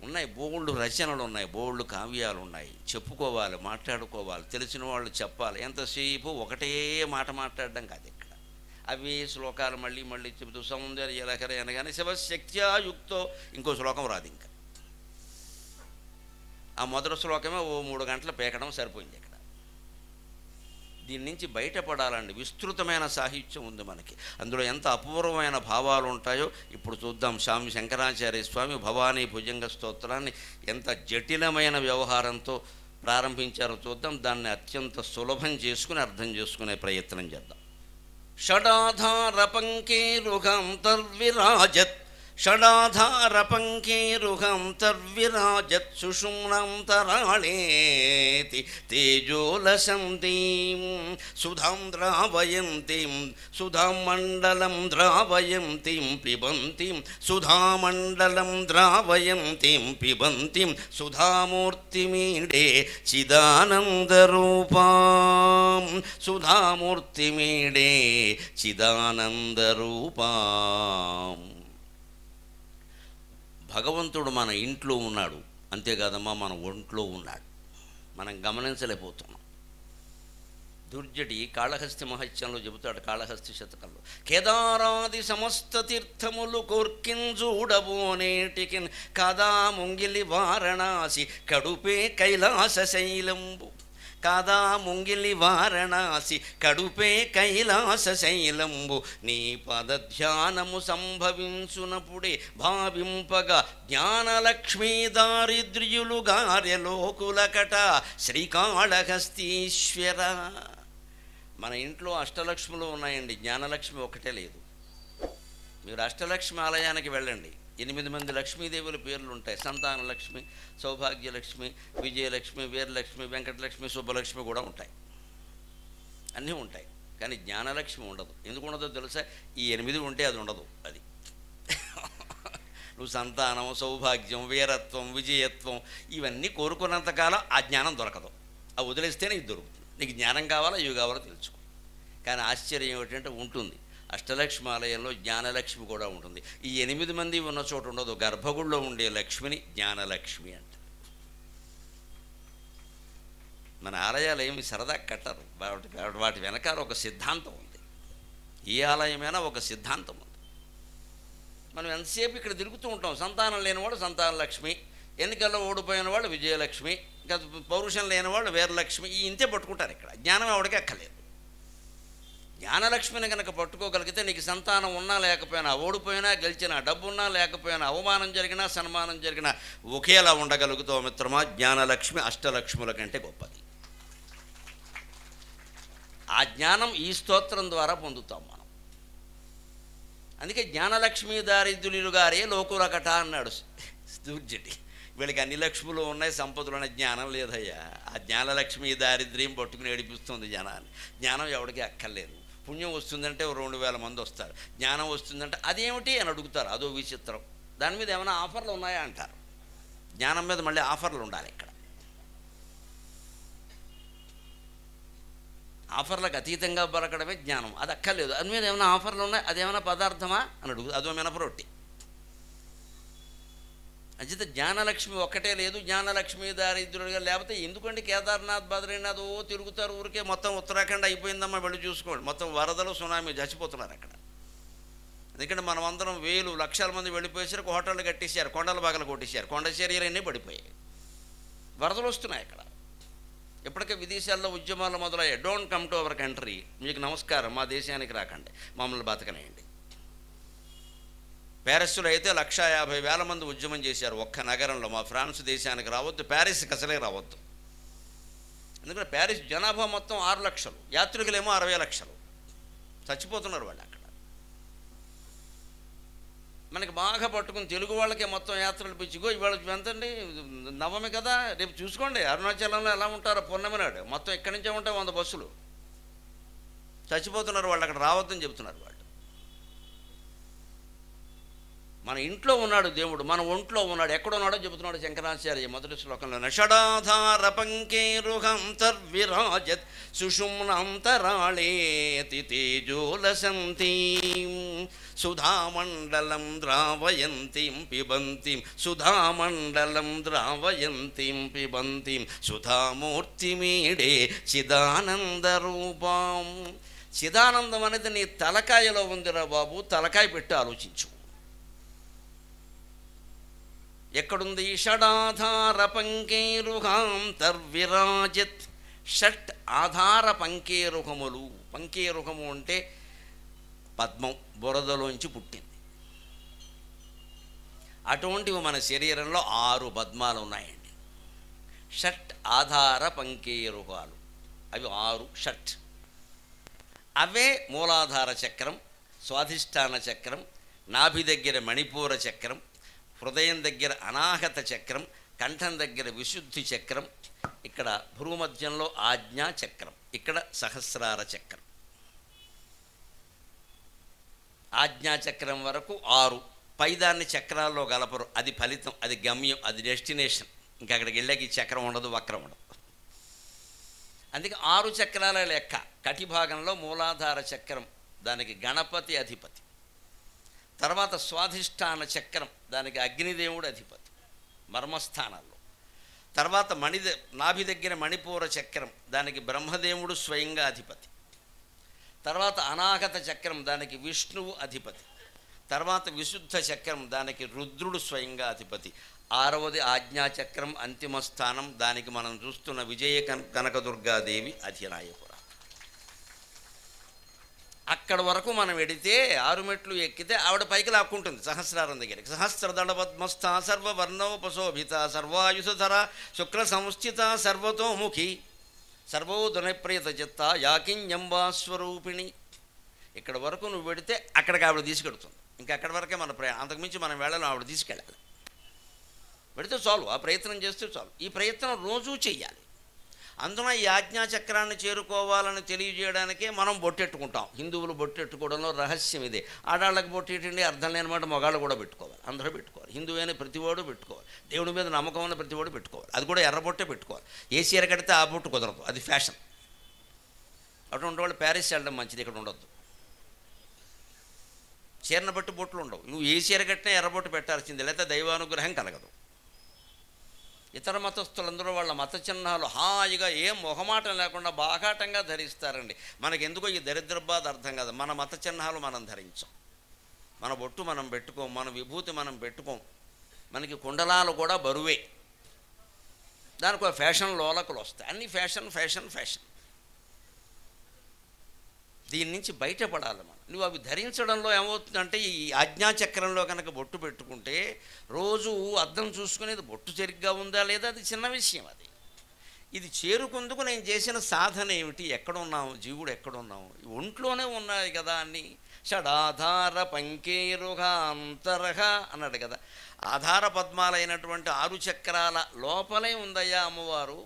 ఉన్నాయి బోల్డు రచనలు ఉన్నాయి, బోల్డు కావ్యాలు ఉన్నాయి, చెప్పుకోవాలి, మాట్లాడుకోవాలి, తెలిసిన వాళ్ళు చెప్పాలి. ఎంతసేపు ఒకటే మాట మాట్లాడడం కాదు ఇక్కడ. అవి శ్లోకాలు మళ్ళీ మళ్ళీ చెబుతూ సౌందర్య లహరి అనగానే శివశక్త్యాయుక్తో ఇంకో శ్లోకం రాదు. ఇంకా ఆ మొదటి శ్లోకమే ఓ 3 గంటలు పేకడం సరిపోయింది ఇక్కడ. దీని నుంచి బయటపడాలండి. విస్తృతమైన సాహిత్యం ఉంది మనకి, అందులో ఎంత అపూర్వమైన భావాలు ఉంటాయో ఇప్పుడు చూద్దాం. స్వామి శంకరాచార్య స్వామి భవానీ భుజంగ స్తోత్రాన్ని ఎంత జటిలమైన వ్యవహారంతో ప్రారంభించారో చూద్దాం. దాన్ని అత్యంత సులభం చేసుకుని అర్థం చేసుకునే ప్రయత్నం చేద్దాం. షడాధారపంకేరుహం తర్విరాజత్, షడాధారపంకేరుహం తర్విరాజత్, సుషుమ్నాంతరాళేతి తేజోలసంతీం సుధాం ద్రావయంతీం, సుధామండలం ద్రావయంతీం పిబంతీం, సుధామండలం ద్రావయంతీం పిబంతీం, సుధామూర్తిమీడే చిదానందరూపాం, సుధామూర్తిమీడే చిదానందరూపాం. భగవంతుడు మన ఇంట్లో ఉన్నాడు, అంతేకాదమ్మా మన ఒంట్లో ఉన్నాడు. మనం గమనించలేకపోతున్నాం. దుర్జటి కాళహస్తి మహత్యంలో చెబుతాడు, కాళహస్తి శతకంలో, కేదారాది సమస్త తీర్థములు కోర్కింజూడబోనేటికి కాదా ముంగిలి వారణాసి కడుపే కైలాస శైలంబు, కాదా ముంగిలి వారణాసి కడుపే కైలాస శైలంబు, నీ పదధ్యానము సంభవించునప్పుడే భావింపగా జ్ఞానలక్ష్మీ దారిద్ర్యులు గార్యలోకులకట శ్రీకాళహస్తీశ్వర. మన ఇంట్లో అష్టలక్ష్ములు ఉన్నాయండి, జ్ఞానలక్ష్మి ఒకటే లేదు. మీరు అష్టలక్ష్మి ఆలయానికి వెళ్ళండి, 8 మంది లక్ష్మీదేవుల పేర్లు ఉంటాయి. సంతానలక్ష్మి, సౌభాగ్యలక్ష్మి, విజయలక్ష్మి, వీరలక్ష్మి, వెంకటలక్ష్మి, శుభలక్ష్మి కూడా ఉంటాయి, అన్నీ ఉంటాయి. కానీ జ్ఞానలక్ష్మి ఉండదు. ఎందుకు ఉండదో తెలుసా? ఈ 8 ఉంటే అది ఉండదు. అది నువ్వు సంతానం, సౌభాగ్యం, వీరత్వం, విజయత్వం ఇవన్నీ కోరుకున్నంతకాలం ఆ జ్ఞానం దొరకదు. అవి వదిలేస్తేనే ఇది దొరుకుతుంది. నీకు జ్ఞానం కావాలా, ఇవి కావాలో తెలుసుకో. కానీ ఆశ్చర్యం ఏమిటంటే ఉంటుంది, అష్టలక్ష్మి ఆలయంలో జ్ఞానలక్ష్మి కూడా ఉంటుంది. ఈ 8 మంది ఉన్న చోట ఉండదు. గర్భగుడిలో ఉండే లక్ష్మిని జ్ఞానలక్ష్మి అంటారు. మన ఆలయాలు ఏమి సరదా కట్టరు, వాటి వెనకాల ఒక సిద్ధాంతం ఉంది. ఏ ఆలయమైనా ఒక సిద్ధాంతం ఉంది. మనం ఎంతసేపు ఇక్కడ తిరుగుతూ ఉంటాం. సంతానం లేనివాడు సంతానలక్ష్మి, ఎన్నికల్లో ఓడిపోయిన వాళ్ళు విజయలక్ష్మి, ఇంకా పౌరుషం లేనివాళ్ళు వీరలక్ష్మి, ఈ ఇంతే పట్టుకుంటారు. ఇక్కడ జ్ఞానం ఎవడికి అక్కర్లేదు. జ్ఞానలక్ష్మిని కనుక పట్టుకోగలిగితే నీకు సంతానం ఉన్నా లేకపోయినా, ఓడిపోయినా గెలిచినా, డబ్బున్నా లేకపోయినా, అవమానం జరిగినా సన్మానం జరిగినా ఒకేలా ఉండగలుగుతావు మిత్రమా. జ్ఞానలక్ష్మి అష్టలక్ష్ముల కంటే గొప్పది. ఆ జ్ఞానం ఈ స్తోత్రం ద్వారా పొందుతాం మనం. అందుకే జ్ఞానలక్ష్మి దారిద్ర్యులు గారే లోకులకట అన్నాడు దుర్జటి. వీళ్ళకి అన్ని లక్ష్ములు ఉన్నాయి, సంపదలు అనే జ్ఞానం లేదయ్యా. ఆ జ్ఞానలక్ష్మి దారిద్ర్యం పట్టుకుని ఏడిపిస్తుంది జనాన్ని. జ్ఞానం ఎవరికి అక్కర్లేదు. పుణ్యం వస్తుందంటే 2000 మంది వస్తారు, జ్ఞానం వస్తుందంటే అదేమిటి అని అడుగుతారు. అదో విచిత్రం. దాని మీద ఏమైనా ఆఫర్లు ఉన్నాయా అంటారు. జ్ఞానం మీద మళ్ళీ ఆఫర్లు ఉండాలి. ఇక్కడ ఆఫర్లకు అతీతంగా బలకడమే జ్ఞానం. అది అక్కర్లేదు. దాని మీద ఏమైనా ఆఫర్లు ఉన్నాయి, అదేమైనా పదార్థమా అని అడుగు. అదో మినపరొట్టి. అంచేత జ్ఞానలక్ష్మి ఒక్కటే లేదు. జ్ఞానలక్ష్మి దారిద్రులుగా లేకపోతే ఎందుకండి కేదార్నాథ్, బద్రీనాథ్ తిరుగుతారు ఊరికే. మొత్తం ఉత్తరాఖండ్ అయిపోయిందమ్మా, వెళ్ళి చూసుకోండి. మొత్తం వరదలు, సునామీ చచ్చిపోతున్నారు అక్కడ. ఎందుకంటే మనం అందరం వేలు లక్షల మంది వెళ్ళిపోయేసరికి హోటళ్ళు కట్టేశారు, కొండల బాగలు కొట్టేశారు, కొండ చర్యలన్నీ పడిపోయాయి. వరదలు వస్తున్నాయి అక్కడ. ఇప్పటికే విదేశాల్లో ఉద్యమాలు మొదలయ్యాయి. Don't come to our country, మీకు నమస్కారం, మా దేశానికి రాకండి, మమ్మల్ని బతకనేయండి. ప్యారిస్లో అయితే 150,000 మంది ఉద్యమం చేశారు ఒక్క నగరంలో. మా ఫ్రాన్స్ దేశానికి రావద్దు, ప్యారిస్కి అసలే రావద్దు. ఎందుకంటే ప్యారిస్ జనాభా మొత్తం 6 లక్షలు, యాత్రికులేమో 60 లక్షలు. చచ్చిపోతున్నారు వాళ్ళు అక్కడ. మనకి బాగా పట్టుకుని తెలుగు వాళ్ళకే మొత్తం యాత్రలు పిచ్చిగో ఇవాళ ఎంతండి నవమి కదా, రేపు చూసుకోండి అరుణాచలంలో ఎలా ఉంటారో పౌర్ణమి నాడు మొత్తం ఇక్కడి నుంచే ఉంటాయి 100 బస్సులు. చచ్చిపోతున్నారు వాళ్ళు, అక్కడ రావద్దని చెబుతున్నారు వాళ్ళు. మన ఇంట్లో ఉన్నాడు దేవుడు, మన ఒంట్లో ఉన్నాడు. ఎక్కడున్నాడో చెబుతున్నాడు శంకరాచార్య మొదటి శ్లోకంలో. షడాధార పంకేరుహంతర్విరాజత్ సుషుమ్నాంతరాళేతి తేజోలసంతీం సుధామండలం ద్రావయంతిం పిబంతిం సుధామండలం ద్రావయంతిం పిబంతిం సుధామూర్తిమీడే చిదానందరూపాం. చిదానందం అనేది నీ తలకాయలో ఉందిరా బాబు, తలకాయ పెట్టి ఆలోచించు. ఎక్కడుంది? షడాధార పంకేరుహాంతర్విరాజత్. షట్ ఆధార పంకేరుహములు. పంకేరుహము అంటే పద్మం, బురదలోంచి పుట్టింది. అటువంటివి మన శరీరంలో 6 పద్మాలు ఉన్నాయండి. షట్ ఆధార పంకేరుహాలు, అవి 6 షట్. అవే మూలాధార చక్రం, స్వాధిష్టాన చక్రం, నాభి దగ్గర మణిపూర చక్రం, హృదయం దగ్గర అనాహత చక్రం, కంఠం దగ్గర విశుద్ధి చక్రం, ఇక్కడ భ్రూమధ్యంలో ఆజ్ఞా చక్రం, ఇక్కడ సహస్రార చక్రం. ఆజ్ఞాచక్రం వరకు 6. పైదాన్ని చక్రాల్లో గలపరు, అది ఫలితం, అది గమ్యం, అది డెస్టినేషన్. ఇంకా అక్కడికి వెళ్ళాక ఈ చక్రం ఉండదు, వక్రం ఉండదు. అందుకే 6 చక్రాల లెక్క. కటి భాగంలో మూలాధార చక్రం, దానికి గణపతి అధిపతి. తర్వాత స్వాధిష్టాన చక్రం, దానికి అగ్నిదేవుడు అధిపతి మర్మస్థానాల్లో. తర్వాత నాభి దగ్గర మణిపూర చక్రం, దానికి బ్రహ్మదేవుడు స్వయంగా అధిపతి. తర్వాత అనాగత చక్రం, దానికి విష్ణువు అధిపతి. తర్వాత విశుద్ధ చక్రం, దానికి రుద్రుడు స్వయంగా అధిపతి. 6వది ఆజ్ఞాచక్రం, అంతిమ స్థానం, దానికి మనం చూస్తున్న విజయ కనకదుర్గాదేవి అధినాయకుడు. అక్కడ వరకు మనం వెడితే 6 మెట్లు ఎక్కితే ఆవిడ పైకి లాక్కుంటుంది సహస్రారం దగ్గరికి. సహస్రదళ పద్మస్థ సర్వవర్ణోపశోభిత సర్వాయుధర శుక్ల సంస్థిత సర్వతోముఖి సర్వోదనప్రియత చిత్త యాకింజంబా స్వరూపిణి. ఇక్కడ వరకు నువ్వు పెడితే అక్కడికి ఆవిడ తీసుకెడుతుంది. ఇంకా అక్కడి వరకే మన ప్రయాణం, అంతకుమించి మనం వెళ్ళాలి, ఆవిడ తీసుకెళ్ళాలి. పెడితే చాలు, ఆ ప్రయత్నం చేస్తే చాలు. ఈ ప్రయత్నం రోజూ చెయ్యాలి. అందున ఈ ఆజ్ఞాచక్రాన్ని చేరుకోవాలని తెలియజేయడానికే మనం బొట్టెట్టుకుంటాం. హిందువులు బొట్టెట్టుకోవడంలో రహస్యం ఇదే. ఆడాళ్ళకి బొట్టేటండి అర్థం లేనమాట, మగాళ్ళు కూడా పెట్టుకోవాలి, అందరూ పెట్టుకోవాలి. హిందువైన ప్రతివాడు పెట్టుకోవాలి, దేవుడి మీద నమ్మకం ఉన్న ప్రతివాడు పెట్టుకోవాలి. అది కూడా ఎర్రబొట్టే పెట్టుకోవాలి. ఏ చీర కడితే ఆ బొట్టు కుదరదు, అది ఫ్యాషన్. అటువంటి వాళ్ళు ప్యారిస్ వెళ్ళడం మంచిది, ఇక్కడ ఉండొద్దు. చీరను బట్టి బొట్లు ఉండవు. నువ్వు ఏ చీర కట్టినా ఎర్రబొట్టు పెట్టాల్సిందే, లేకపోతే దైవానుగ్రహం కలగదు. ఇతర మతస్థులందరూ వాళ్ళ మత చిహ్నాలు హాయిగా ఏం మొహమాటం లేకుండా బాగాటంగా ధరిస్తారండి. మనకెందుకో ఈ దరిద్ర బాధ అర్థం కాదు. మన మత చిహ్నాలు మనం ధరించాం, మన బొట్టు మనం పెట్టుకోం, మన విభూతి మనం పెట్టుకోం. మనకి కుండలాలు కూడా బరువే. దానికి ఒక ఫ్యాషన్ లోలకులు వస్తాయి. అన్నీ ఫ్యాషన్ ఫ్యాషన్ ఫ్యాషన్. దీని నుంచి బయటపడాలి మనం. నువ్వు అవి ధరించడంలో ఏమవుతుందంటే, ఈ ఆజ్ఞాచక్రంలో కనుక బొట్టు పెట్టుకుంటే రోజు అద్దం చూసుకునేది బొట్టు సరిగ్గా ఉందా లేదా, అది చిన్న విషయం. అది ఇది చేరుకుందుకు నేను చేసిన సాధన ఏమిటి, ఎక్కడున్నాము, జీవుడు ఎక్కడున్నాము, ఒంట్లోనే ఉన్నాయి కదా అన్నీ. షడాధార పంకేరుహాంతరహ అన్నాడు కదా. ఆధార పద్మాలైనటువంటి 6 చక్రాల లోపలే ఉందయ్యా అమ్మవారు.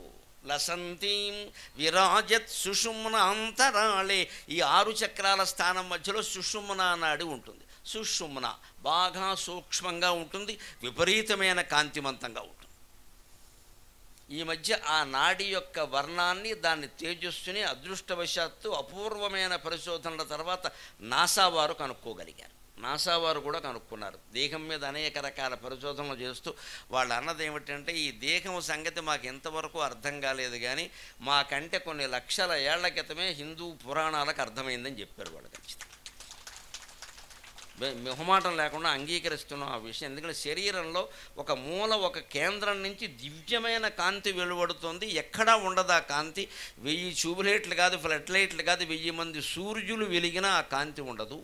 లసంతీం విరాజత్ సుషుమ్న అంతరాళే. ఈ 6 చక్రాల స్థానం మధ్యలో సుషుమ్న నాడి ఉంటుంది. సుషుమ్న బాగా సూక్ష్మంగా ఉంటుంది, విపరీతమైన కాంతిమంతంగా ఉంటుంది. ఈ మధ్య ఆ నాడి యొక్క వర్ణాన్ని, దాన్ని తేజస్సుని అదృష్టవశాత్తు అపూర్వమైన పరిశోధనల తర్వాత నాసా వారు కనుక్కోగలిగారు. నాసా వారు కూడా కనుక్కున్నారు. దేహం మీద అనేక రకాల పరిశోధనలు చేస్తూ వాళ్ళు అన్నది ఏమిటంటే, ఈ దేహం సంగతి మాకు ఎంతవరకు అర్థం కాలేదు, కానీ మాకంటే కొన్ని లక్షల ఏళ్ల క్రితమే హిందూ పురాణాలకు అర్థమైందని చెప్పారు వాళ్ళు. ఖచ్చితంగా మొహమాటం లేకుండా అంగీకరిస్తున్నాం ఆ విషయం. ఎందుకంటే శరీరంలో ఒక మూల, ఒక కేంద్రం నుంచి దివ్యమైన కాంతి వెలువడుతుంది. ఎక్కడా ఉండదు ఆ కాంతి. 1000 ట్యూబ్లైట్లు కాదు, ఫ్లడ్ లైట్లు కాదు, 1000 మంది సూర్యులు వెలిగినా ఆ కాంతి ఉండదు.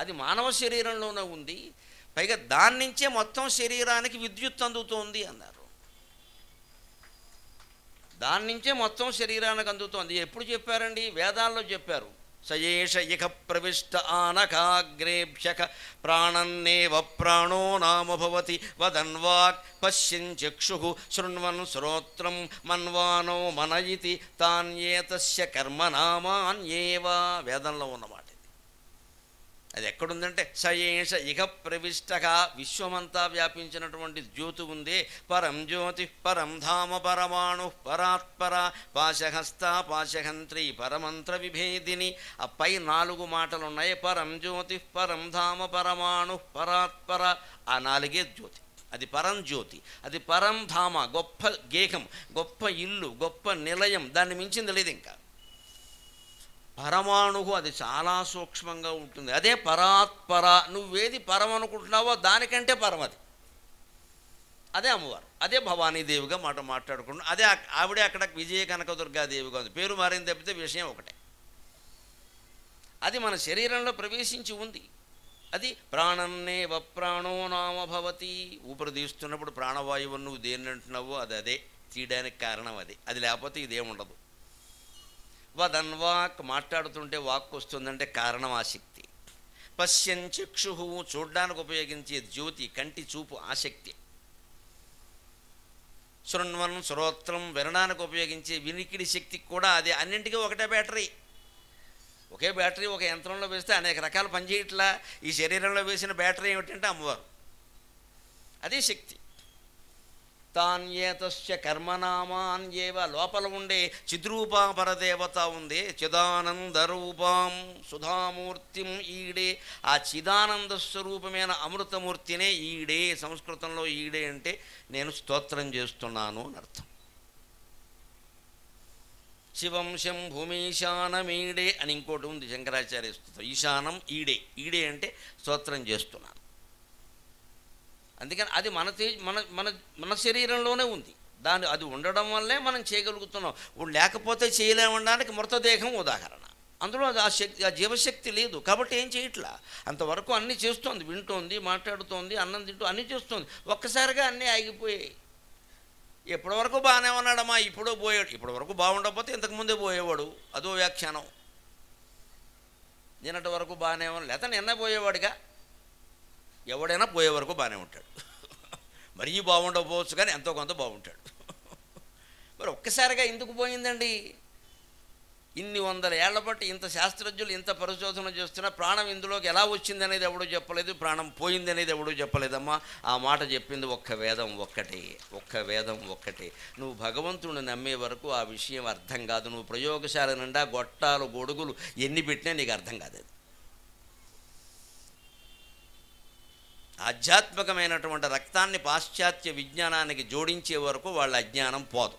అది మానవ శరీరంలోనే ఉంది. పైగా దాని నుంచే మొత్తం శరీరానికి విద్యుత్ అందుతోంది అన్నారు. దాని నుంచే మొత్తం శరీరానికి అందుతోంది. ఎప్పుడు చెప్పారండి? వేదాల్లో చెప్పారు. సయేష ఇక ప్రవిష్ట ఆనకాగ్రేభ్యక ప్రాణన్నేవ ప్రాణో నామ భవతి వదన్వాక్ పశ్యన్ చక్షు శృణ్వన్ శ్రోత్రం మన్వానో మనయితి తాన్యేతస్య కర్మనామాన్యేవ. వేదంలో ఉన్నమాట ఇది. అది ఎక్కడుందంటే సయేష ఇక ప్రవిష్టగా విశ్వమంతా వ్యాపించినటువంటి జ్యోతి ఉందే, పరం జ్యోతి పరం ధామ పరమాణు పరాత్పర పాశహస్త పాశహంత్రి పరమంత్ర విభేదిని. ఆ పై 4 మాటలు ఉన్నాయి. పరం జ్యోతి పరం ధామ పరమాణు పరాత్పర, ఆ 4 జ్యోతి. అది పరం జ్యోతి, అది పరం ధామ, గొప్ప గేహం, గొప్ప ఇల్లు, గొప్ప నిలయం, దాన్ని మించింది లేదు ఇంకా. పరమాణువు అది చాలా సూక్ష్మంగా ఉంటుంది. అదే పరాత్పర, నువ్వేది పరం అనుకుంటున్నావో దానికంటే పరమది. అదే అమ్మవారు, అదే భవానీదేవిగా మాట్లాడుకుంటున్నాం. అదే ఆవిడే అక్కడ విజయ కనకదుర్గాదేవిగా ఉంది. పేరు మారింది తప్పితే విషయం ఒకటే. అది మన శరీరంలో ప్రవేశించి ఉంది. అది ప్రాణన్నేవ ప్రాణో నామ భవతి. ఊపిరి తీస్తున్నప్పుడు ప్రాణవాయువు నువ్వు దేన్ని అంటున్నావో అది అదే, తీయడానికి కారణం అది. అది లేకపోతే ఇదేముండదు. వదన్వాక్, మాట్లాడుతుంటే వాక్ వస్తుందంటే కారణం ఆసక్తి. పశ్యన్ చక్షు, చూడ్డానికి ఉపయోగించే జ్యోతి, కంటి చూపు ఆసక్తి. శృణ్వన్ శ్రోత్రం, వినడానికి ఉపయోగించే వినికిడి శక్తి కూడా అదే. అన్నింటికీ ఒకటే బ్యాటరీ. ఒకే బ్యాటరీ ఒక యంత్రంలో వేస్తే అనేక రకాల పనిచేయట్లా. ఈ శరీరంలో వేసిన బ్యాటరీ ఏమిటంటే అమ్మవారు, అదే శక్తి. తాన్యేతస్య కర్మనామాన్యేవ, లోపల ఉండే చిద్రూపా పరదేవత ఉంది, చిదానందరూపాం సుధామూర్తిం ఈడే. ఆ చిదానంద స్వరూపమైన అమృతమూర్తినే ఈడే. సంస్కృతంలో ఈడే అంటే నేను స్తోత్రం చేస్తున్నాను అని అర్థం. శివం శంభుమీశానమీడే అని ఇంకోటి ఉంది శంకరాచార్య స్తోత్రం. ఈశానం ఈడే, ఈడే అంటే స్తోత్రం చేస్తున్నాను. అందుకని అది మన శరీరంలోనే ఉంది. అది ఉండడం వల్లే మనం చేయగలుగుతున్నాం. లేకపోతే చేయలేమనడానికి మృతదేహం ఉదాహరణ. అందులో ఆ శక్తి, ఆ జీవశక్తి లేదు కాబట్టి ఏం చేయట్లా. అంతవరకు అన్నీ చేస్తోంది, వింటోంది, మాట్లాడుతోంది, అన్నం తింటూ అన్నీ చేస్తోంది. ఒక్కసారిగా అన్నీ ఆగిపోయాయి. ఎప్పటి వరకు బాగానే ఉన్నాడమ్మా, ఇప్పుడో పోయాడు. ఇప్పటి వరకు బాగుండకపోతే ఇంతకుముందే పోయేవాడు, అదో వ్యాఖ్యానం. నిన్నటి వరకు బాగానే ఉన్నాడు, లేకపోతే నిన్న పోయేవాడుగా. ఎవడైనా పోయే వరకు బాగానే ఉంటాడు. మరీ బాగుండకపోవచ్చు కానీ ఎంతో కొంత బాగుంటాడు. మరి ఒక్కసారిగా ఎందుకు పోయిందండి? ఇన్ని 100 ఏళ్ల బట్టి ఇంత శాస్త్రజ్ఞులు ఇంత పరిశోధన చేస్తున్నా ప్రాణం ఇందులోకి ఎలా వచ్చింది అనేది ఎవడూ చెప్పలేదు, ప్రాణం పోయింది అనేది ఎవడూ చెప్పలేదమ్మా. ఆ మాట చెప్పింది ఒక్క వేదం ఒక్కటే, ఒక్క వేదం ఒక్కటే. నువ్వు భగవంతుడిని నమ్మే వరకు ఆ విషయం అర్థం కాదు. నువ్వు ప్రయోగశాల నిండా గొట్టాలు గొడుగులు ఎన్ని పెట్టినా నీకు అర్థం కాదు. అది ఆధ్యాత్మికమైనటువంటి రక్తాన్ని పాశ్చాత్య విజ్ఞానానికి జోడించే వరకు వాళ్ళ అజ్ఞానం పోదు.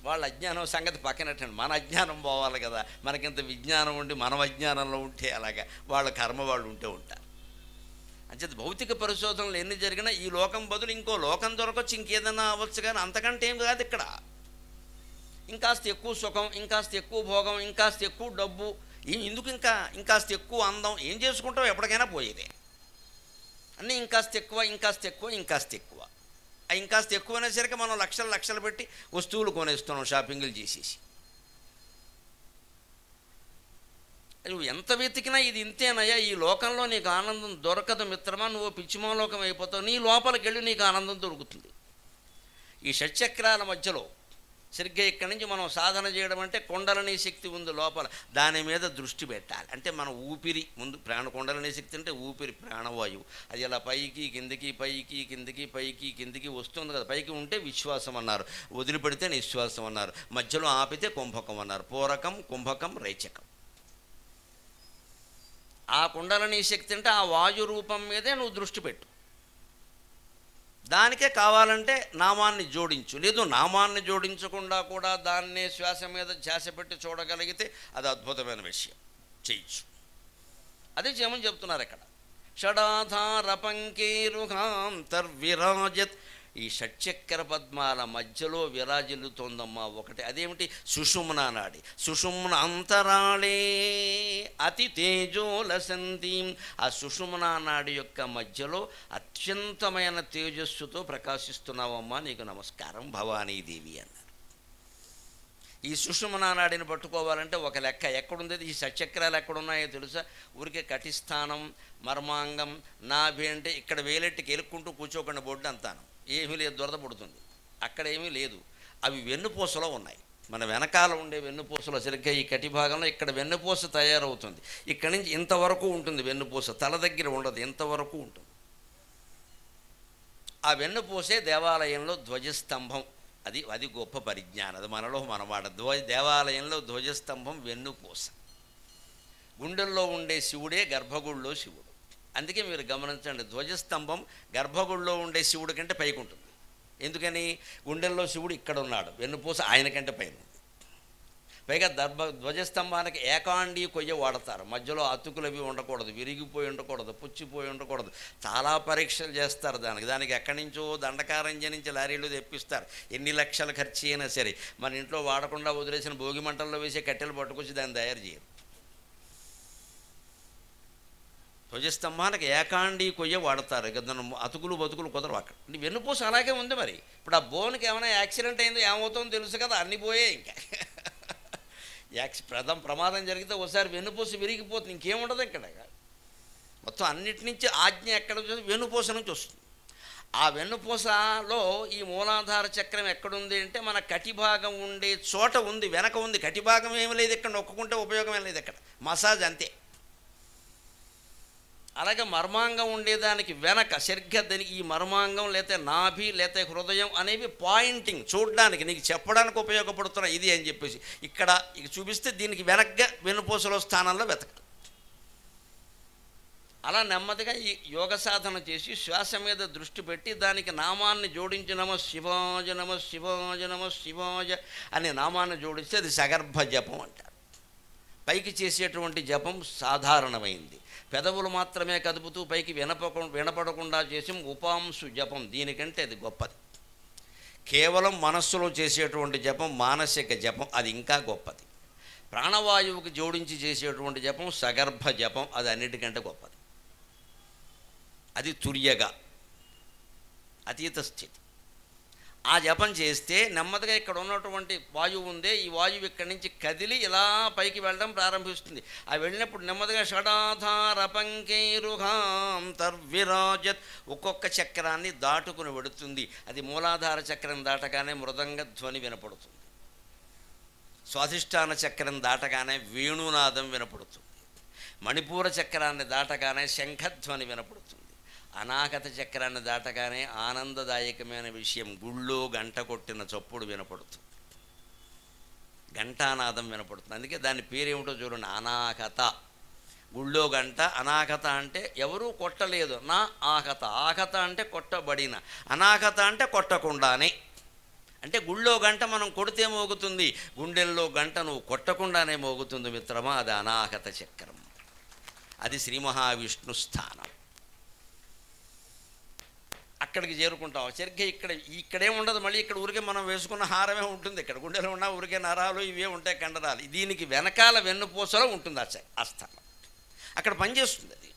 వాళ్ళ అజ్ఞానం సంగతి పక్కనట్టండి, మన అజ్ఞానం పోవాలి కదా. మనకింత విజ్ఞానం ఉండి మనం అజ్ఞానంలో ఉంటే అలాగా వాళ్ళ కర్మ వాళ్ళు ఉంటే ఉంటారు. అంచేత భౌతిక పరిశోధనలు ఎన్ని జరిగినా ఈ లోకం బదులు ఇంకో లోకం దొరకవచ్చు, ఇంకేదన్నా అవ్వచ్చు. కానీ అంతకంటే ఏం కాదు ఇక్కడ. ఇంకాస్త ఎక్కువ సుఖం, ఇంకాస్త ఎక్కువ భోగం, ఇంకాస్త ఎక్కువ డబ్బు, ఎందుకు ఇంకాస్త ఎక్కువ అందం. ఏం చేసుకుంటావు, ఎప్పటికైనా పోయేదే. అన్నీ ఇంకాస్త ఎక్కువ, ఇంకాస్త ఎక్కువ, ఇంకాస్త ఎక్కువ. ఆ ఇంకాస్త ఎక్కువ అనేసరికి మనం లక్షలు పెట్టి వస్తువులు కొనేస్తున్నాం షాపింగ్లు చేసేసి. నువ్వు ఎంత వెతికినా ఇది ఇంతేనయ్యా, ఈ లోకంలో నీకు ఆనందం దొరకదు మిత్రమా, నువ్వు పిచ్చిమాలోకం అయిపోతావు. నీ లోపలికి వెళ్ళి నీకు ఆనందం దొరుకుతుంది. ఈ షట్చక్రాల మధ్యలో సరిగ్గా ఇక్కడి నుంచి మనం సాధన చేయడం అంటే కుండలిని శక్తి ఉంది లోపల, దాని మీద దృష్టి పెట్టాలి. అంటే మన ఊపిరి ముందు కుండలిని శక్తి అంటే ఊపిరి, ప్రాణవాయువు. అది ఇలా పైకి కిందికి పైకి కిందికి పైకి కిందికి వస్తుంది కదా. పైకి ఉంటే విశ్వాసం అన్నారు, వదిలిపెడితే నిశ్వాసం అన్నారు, మధ్యలో ఆపితే కుంభకం అన్నారు. పూరకం, కుంభకం, రేచకం. ఆ కుండలిని శక్తి అంటే ఆ వాయు రూపం మీదే నువ్వు దృష్టి పెట్టు. దానికే కావాలంటే నామాన్ని జోడించు, లేదు నామాన్ని జోడించకుండా కూడా దాన్నే శ్వాస మీద ధ్యాస పెట్టి చూడగలిగితే అది అద్భుతమైన విషయం, చేయొచ్చు. అదే చేయమని చెప్తున్నారు ఇక్కడ. షడాధార పంకేరుహాంతర్విరాజత్, ఈ షట్చక్ర పద్మాల మధ్యలో విరాజిల్లుతోందమ్మా ఒకటి. అదేమిటి? సుషుమ్నా నాడి. సుషుమ్న అంతరాళే అతి తేజోలసంతీం, ఆ సుషుమ్నా నాడి యొక్క మధ్యలో అత్యంతమైన తేజస్సుతో ప్రకాశిస్తున్నావమ్మా, నీకు నమస్కారం భవానీదేవి అన్నారు. ఈ సుషుమ్నా నాడిని పట్టుకోవాలంటే ఒక లెక్క ఎక్కడుంది, ఈ షట్చక్రాలు ఎక్కడున్నాయో తెలుసా? ఊరికే కటిస్థానం, మర్మాంగం, నాభి అంటే ఇక్కడ వేలెట్టుకి ఎలుక్కుంటూ కూర్చోకుండా బొడ్డు అంతాను ఏమీ లేదు, దురద పుడుతుంది. అక్కడ ఏమీ లేదు, అవి వెన్నుపూసలో ఉన్నాయి. మన వెనకాల ఉండే వెన్నుపూసలో సరిగ్గా ఈ కటి భాగంలో ఇక్కడ వెన్నుపూస తయారవుతుంది. ఇక్కడి నుంచి ఇంతవరకు ఉంటుంది వెన్నుపూస, తల దగ్గర ఉండదు, ఇంతవరకు ఉంటుంది. ఆ వెన్నుపూసే దేవాలయంలో ధ్వజస్తంభం. అది గొప్ప పరిజ్ఞానం, అది మనలో మనమాట. దేవాలయంలో ధ్వజస్తంభం వెన్నుపూస. గుండెల్లో ఉండే శివుడే గర్భగుడిలో శివుడు. అందుకే మీరు గమనించండి, ధ్వజస్తంభం గర్భగుడిలో ఉండే శివుడి కంటే పైకి ఉంటుంది. ఎందుకని? గుండెల్లో శివుడు ఇక్కడ ఉన్నాడు, వెన్నుపూస ఆయన కంటే పైన ఉంది. పైగా ధ్వజస్తంభానికి ఏకాండి కొయ్య వాడతారు. మధ్యలో అతుకులు అవి ఉండకూడదు, విరిగిపోయి ఉండకూడదు, పుచ్చిపోయి ఉండకూడదు. చాలా పరీక్షలు చేస్తారు దానికి ఎక్కడి నుంచో దండకారంజ నుంచి లారీలు తెప్పిస్తారు. ఎన్ని లక్షలు ఖర్చు అయినా సరే మన ఇంట్లో వాడకుండా వదిలేసిన భోగి మంటల్లో వేసే కట్టెలు పట్టుకొచ్చి దాన్ని తయారు చేయరు. ధ్వజస్తంభానికి ఏకాండి కొయ్య వాడతారు. ఇక దాని అతుకులు బతుకులు కుదరవు అక్కడ. వెన్నుపూస అలాగే ఉంది. మరి ఇప్పుడు ఆ బోన్కి ఏమైనా యాక్సిడెంట్ అయిందో ఏమవుతుందో తెలుసు కదా, అన్నీ పోయే. ఇంకా ప్రమాదం జరిగితే ఒకసారి వెన్నుపూస విరిగిపోతుంది, ఇంకేముండదు ఇక్కడ. మొత్తం అన్నిటి నుంచి ఆజ్ఞ ఎక్కడ వెన్నుపూస నుంచి వస్తుంది. ఆ వెన్నుపూసలో ఈ మూలాధార చక్రం ఎక్కడుంది అంటే మన కటిభాగం ఉండే చోట ఉంది, వెనక ఉంది. కటిభాగం ఏమి లేదు ఇక్కడ, నొక్కుంటే ఉపయోగం ఏం లేదు ఇక్కడ, మసాజ్ అంతే. అలాగే మర్మాంగం ఉండేదానికి వెనక సరిగ్గా దానికి ఈ మర్మాంగం లేతే నాభి లేతే హృదయం అనేవి పాయింటింగ్, చూడడానికి నీకు చెప్పడానికి ఉపయోగపడుతున్న ఇది అని చెప్పేసి ఇక్కడ చూపిస్తే దీనికి వెనక్గా వెన్నుపూసలో స్థానంలో వెతకాలి. అలా నెమ్మదిగా ఈ యోగ సాధన చేసి శ్వాస మీద దృష్టి పెట్టి దానికి నామాన్ని జోడించి నమ శివాజ నమ శివాజ నమ శివాజ అనే నామాన్ని జోడిస్తే అది సగర్భ జపం అంటారు. పైకి చేసేటువంటి జపం సాధారణమైంది, పెదవులు మాత్రమే కదుపుతూ పైకి వినపడకుండా చేసి ఉపాంశు జపం, దీనికంటే అది గొప్పది. కేవలం మనస్సులో చేసేటువంటి జపం మానసిక జపం, అది ఇంకా గొప్పది. ప్రాణవాయువుకి జోడించి చేసేటువంటి జపం సగర్భ జపం, అది అన్నిటికంటే గొప్పది. అది తుర్యగా అతీత స్థితి. ఆ జపం చేస్తే నెమ్మదిగా ఇక్కడ ఉన్నటువంటి వాయువు ఉందే, ఈ వాయువు ఇక్కడి నుంచి కదిలి ఇలా పైకి వెళ్ళడం ప్రారంభిస్తుంది. ఆ వెళ్ళినప్పుడు నెమ్మదిగా షడాధార పంకేరుహాం తర్విరాజత్ ఒక్కొక్క చక్రాన్ని దాటుకుని వెడుతుంది. అది మూలాధార చక్రం దాటగానే మృదంగ ధ్వని వినపడుతుంది, స్వాధిష్టాన చక్రం దాటగానే వేణునాదం వినపడుతుంది, మణిపూర చక్రాన్ని దాటగానే శంఖధ్వని వినపడుతుంది, అనాగత చక్రాన్ని దాటగానే ఆనందదాయకమైన విషయం గుళ్ళో గంట కొట్టిన చప్పుడు వినపడుతుంది, ఘంటానాదం వినపడుతుంది. అందుకే దాని పేరేమిటో చూడండి, అనాగత. గుళ్ళో గంట, అనాగత అంటే ఎవరూ కొట్టలేదు, నా ఆగత. ఆగత అంటే కొట్టబడిన, అనాగత అంటే కొట్టకుండానే. అంటే గుళ్ళో గంట మనం కొడితే మోగుతుంది, గుండెల్లో గంట నువ్వు కొట్టకుండానే మోగుతుంది మిత్రమా, అది అనాగత చక్రం. అది శ్రీ మహావిష్ణు స్థానం. అక్కడికి చేరుకుంటాం. సరిగ్గా ఇక్కడే ఉండదు, మళ్ళీ ఇక్కడ ఊరికే మనం వేసుకున్న హారమే ఉంటుంది. ఇక్కడ గుండెలో ఉన్న ఊరికే నరాలు ఇవే ఉంటాయి, కండరాలు. దీనికి వెనకాల వెన్నుపూసలో ఉంటుంది ఆ స్థానం. అక్కడ పనిచేస్తుంది అది.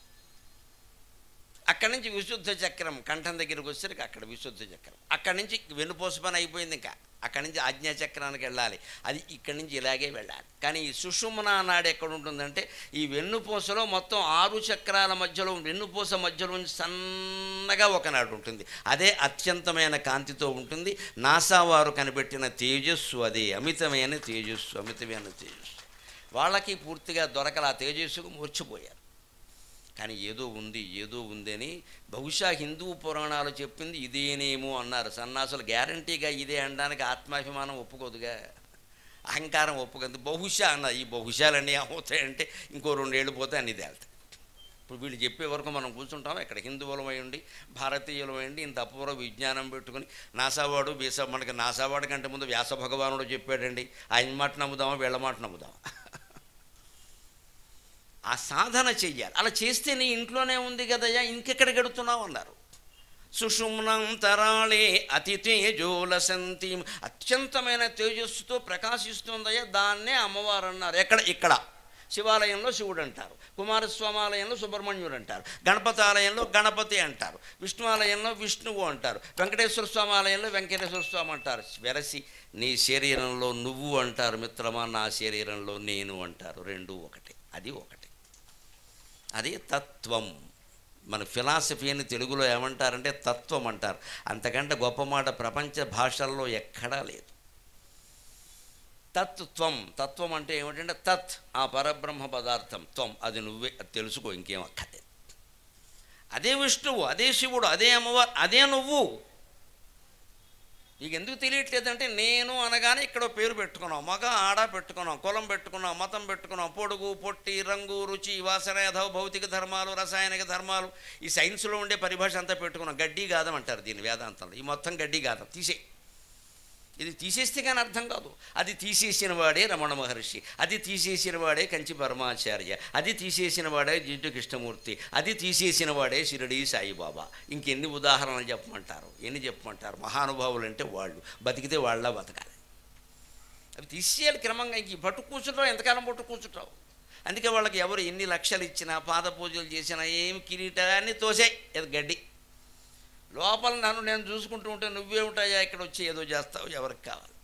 అక్కడి నుంచి విశుద్ధ చక్రం కంఠం దగ్గరికి వచ్చేసరికి అక్కడ విశుద్ధ చక్రం. అక్కడి నుంచి వెన్నుపూస పని అయిపోయింది, ఇంకా అక్కడి నుంచి ఆజ్ఞాచక్రానికి వెళ్ళాలి. అది ఇక్కడి నుంచి ఇలాగే వెళ్ళాలి. కానీ ఈ సుషుమ్నా నాడి ఎక్కడ ఉంటుందంటే ఈ వెన్నుపూసలో మొత్తం 6 చక్రాల మధ్యలో, వెన్నుపూస మధ్యలో సన్నగా ఒకనాడు ఉంటుంది. అదే అత్యంతమైన కాంతితో ఉంటుంది. నాసా వారు కనిపెట్టిన తేజస్సు అదే, అమితమైన తేజస్సు, అమితమైన తేజస్సు. వాళ్ళకి పూర్తిగా దొరకల ఆ తేజస్సుకు మూర్చిపోయారు. కానీ ఏదో ఉంది అని బహుశా హిందూ పురాణాలు చెప్పింది ఇదేనేమో అన్నారు. సన్నాసులు గ్యారంటీగా ఇదే అనడానికి ఆత్మాభిమానం ఒప్పుకోదుగా, అహంకారం ఒప్పుకుంది. బహుశా అన్న, ఈ బహుశాలన్నీ ఏమవుతాయంటే ఇంకో 2 ఏళ్ళు పోతే అన్నీ తేలుతాయి. ఇప్పుడు వీళ్ళు చెప్పే వరకు మనం కూర్చుంటాం. ఇక్కడ హిందువులమై ఉండి భారతీయులమై ఉండి ఇంత అపూర్వ విజ్ఞానం పెట్టుకుని నాసావాడు మనకి నాసావాడు కంటే ముందు వ్యాస భగవానుడు చెప్పాడండి, ఆయన మాట నమ్ముదామా వీళ్ళ మాట నమ్ముదామా? ఆ సాధన చెయ్యాలి. అలా చేస్తే నీ ఇంట్లోనే ఉంది కదయ్యా, ఇంకెక్కడ గడుతున్నావు అన్నారు. సుషుమ్నం తరాళే అతి తేజోలసంతి, అత్యంతమైన తేజస్సుతో ప్రకాశిస్తుందయ్యా, దాన్నే అమ్మవారు అన్నారు. ఇక్కడ శివాలయంలో శివుడు అంటారు, కుమారస్వామి ఆలయంలో సుబ్రహ్మణ్యుడు అంటారు, గణపతి ఆలయంలో గణపతి అంటారు, విష్ణు ఆలయంలో విష్ణువు అంటారు, వెంకటేశ్వర స్వామి ఆలయంలో వెంకటేశ్వర స్వామి అంటారు. వెరసి నీ శరీరంలో నువ్వు అంటారు మిత్రమా, నా శరీరంలో నేను అంటారు. రెండూ ఒకటే, అది ఒకటే. అది తత్వం. మన ఫిలాసఫీ అని తెలుగులో ఏమంటారంటే తత్వం అంటారు. అంతకంటే గొప్ప మాట ప్రపంచ భాషల్లో ఎక్కడా లేదు. తత్వం. తత్వం అంటే ఏమిటంటే తత్, ఆ పరబ్రహ్మ పదార్థం, త్వం అది నువ్వే, అది తెలుసుకో, ఇంకేం అక్కర్లేదు. అదే విష్ణువు, అదే శివుడు, అదే అమ్మవారు, అదే నువ్వు. నీకు ఎందుకు తెలియట్లేదంటే నేను అనగానే ఇక్కడ పేరు పెట్టుకున్నాం, మగ ఆడ పెట్టుకున్నాం, కులం పెట్టుకున్నాం, మతం పెట్టుకున్నాం, పొడుగు పొట్టి రంగు రుచి వాసన యథవ భౌతిక ధర్మాలు రసాయనిక ధర్మాలు, ఈ సైన్స్లో ఉండే పరిభాష అంతా పెట్టుకున్నాం. గడ్డి గాదం అంటారు దీన్ని వేదాంతంలో. ఈ మొత్తం గడ్డి గాదం తీసే. ఇది తీసేస్తే కానీ అర్థం కాదు. అది తీసేసిన వాడే రమణ మహర్షి, అది తీసేసిన వాడే కంచి పరమాచార్య, అది తీసేసిన వాడే జిడ్డు కృష్ణమూర్తి, అది తీసేసిన వాడే షిరిడి సాయిబాబా. ఇంకెన్ని ఉదాహరణలు చెప్పమంటారు, ఎన్ని చెప్పమంటారు? మహానుభావులు అంటే వాళ్ళు బతికితే వాళ్ళ బతకాలి. అవి తీసేయాలి క్రమంగా. ఇంక పట్టు కూర్చుంటావు, ఎంతకాలం పట్టు కూర్చుంటావు? అందుకే వాళ్ళకి ఎవరు ఎన్ని లక్షలు ఇచ్చినా పాద పూజలు చేసినా ఏమి కిరీటాన్ని తోసే ఏదో గడ్డి. లోపల నేను చూసుకుంటూ ఉంటే నువ్వే ఉంటాయా ఇక్కడ వచ్చి ఏదో చేస్తావు, ఎవరికి కావాలి?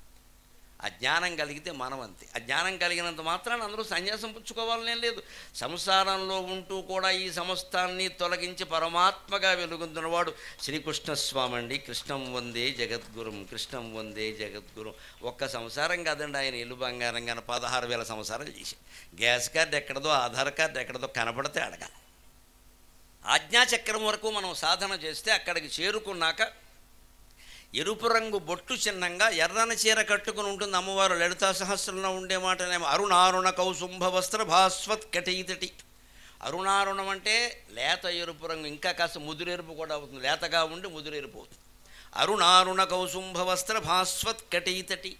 ఆ జ్ఞానం కలిగితే మనం అంతే. ఆ జ్ఞానం కలిగినంత మాత్రాన అందరూ సన్యాసం పుచ్చుకోవాలనే లేదు. సంసారంలో ఉంటూ కూడా ఈ సమస్తాన్ని తొలగించి పరమాత్మగా వెలుగొందినవాడు శ్రీకృష్ణస్వామి అండి. కృష్ణం వందే జగద్గురం, కృష్ణం వందే జగద్గురం. ఒక్క సంసారం కాదండి, ఆయన ఇల్లు బంగారంగా 16,000 సంసారాలు చేసి. గ్యాస్ కార్డు ఎక్కడదో, ఆధార్ కార్డు ఎక్కడదో కనపడితే అడగాలి. ఆజ్ఞాచక్రం వరకు మనం సాధన చేస్తే అక్కడికి చేరుకున్నాక ఎరుపు రంగు బొట్టు చిన్నంగా ఎర్రని చీర కట్టుకుని ఉంటుంది అమ్మవారు. లలితా సహస్రంలో ఉండే మాటనేమో అరుణారుణ కౌసుంభ వస్త్ర భాస్వత్ కటీతటి. అరుణారుణం అంటే లేత ఎరుపు రంగు, ఇంకా కాస్త ముదురెరుపు కూడా అవుతుంది, లేతగా ఉండి ముదురెరుపు అవుతుంది. అరుణారుణ కౌసుంభ వస్త్ర భాస్వత్ కటీతటి.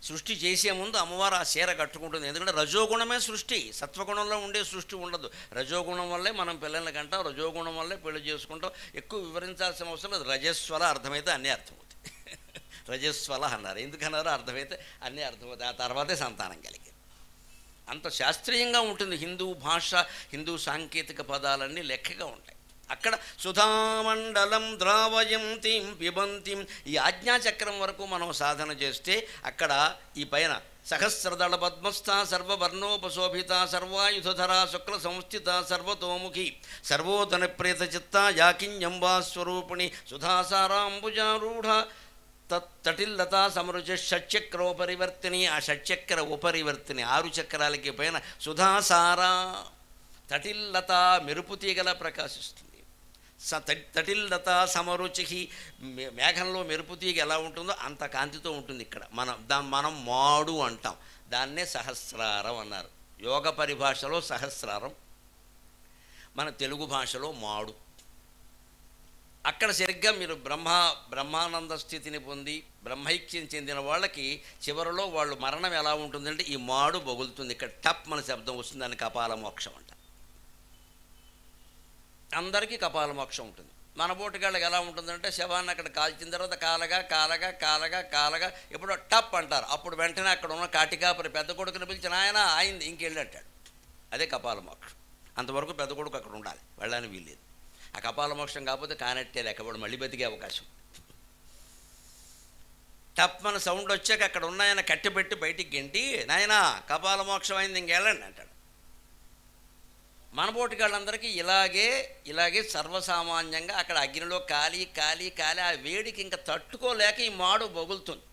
సృష్టి చేసే ముందు అమ్మవారు ఆ చీర కట్టుకుంటుంది. ఎందుకంటే రజోగుణమే సృష్టి, సత్వగుణంలో ఉండే సృష్టి ఉండదు. రజోగుణం వల్లే మనం పిల్లల్ని కంటాం, రజోగుణం వల్లే పెళ్లి చేసుకుంటాం. ఎక్కువ వివరించాల్సిన అవసరం లేదు. రజస్వల అర్థమైతే అన్నీ అర్థమవుతాయి. రజస్వల అన్నారు, ఎందుకన్నారో అర్థమైతే అన్నీ అర్థమవుతాయి. ఆ తర్వాతే సంతానం కలిగింది. అంత శాస్త్రీయంగా ఉంటుంది హిందూ భాష. హిందూ సాంకేతిక పదాలన్నీ లెక్కగా ఉంటాయి. అక్కడ సుధామండలం ద్రావయంతిం పిబంతిం. ఈ ఆజ్ఞాచక్రం వరకు మనం సాధన చేస్తే అక్కడ ఈ పైన సహస్రదళ పద్మస్థ సర్వవర్ణోపశోభిత సర్వాయుధధరా శుక్ల సంస్థిత సర్వతోముఖి సర్వోదన ప్రేత చిత్త యాకింజంబా స్వరూపిణి సుధాసారాంబుజారూఢ తటిల్లతా సమరుచ షట్చక్రోపరివర్తిని. ఆ షట్చక్ర ఉపరివర్తిని, 6 చక్రాలకి పైన సుధాసారా తటిల్లత మెరుపు తీగలా ప్రకాశిస్తుంది. తటిల్లత సమరుచి, మేఘంలో మెరుపు తీగ ఎలా ఉంటుందో అంత కాంతితో ఉంటుంది. ఇక్కడ మనం మాడు అంటాం, దాన్నే సహస్రారం అన్నారు. యోగ పరిభాషలో సహస్రారం, మన తెలుగు భాషలో మాడు. అక్కడ సరిగ్గా మీరు బ్రహ్మానంద స్థితిని పొంది బ్రహ్మైక్యం చెందిన వాళ్ళకి చివరిలో వాళ్ళు మరణం ఎలా ఉంటుందంటే ఈ మాడు బొగులుతుంది. ఇక్కడ టప్ మన శబ్దం వస్తుంది, దాన్ని కపాల మోక్షం అంట. అందరికీ కపాల మోక్షం ఉంటుంది. మన బోటిగాళ్ళకి ఎలా ఉంటుందంటే శవాన్ని అక్కడ కాల్చిన తర్వాత కాలగా కాలగా కాలగా కాలగా ఎప్పుడో టప్ అంటారు. అప్పుడు వెంటనే అక్కడ ఉన్న కాటికాపరి పెద్ద కొడుకుని పిలిచిన ఆయన అయింది ఇంకెళ్ళి అంటాడు. అదే కపాల మోక్షం. అంతవరకు పెద్ద కొడుకు అక్కడ ఉండాలి, వెళ్ళడానికి వీల్లేదు. ఆ కపాల మోక్షం కాకపోతే కానట్టే లెక్కబడి మళ్ళీ బతికే అవకాశం. టప్ మన సౌండ్ వచ్చాక అక్కడ ఉన్నాయన కట్టిపెట్టి బయటికి గెంటి నాయనా కపాల మోక్షం అయింది ఇంకెళ్ళండి అంటాడు. మనబోటిగాళ్ళందరికీ ఇలాగే సర్వసామాన్యంగా అక్కడ అగ్నిలో కాలి ఆ వేడికి ఇంకా తట్టుకోలేక ఈ మాడు బొగులుతుంది.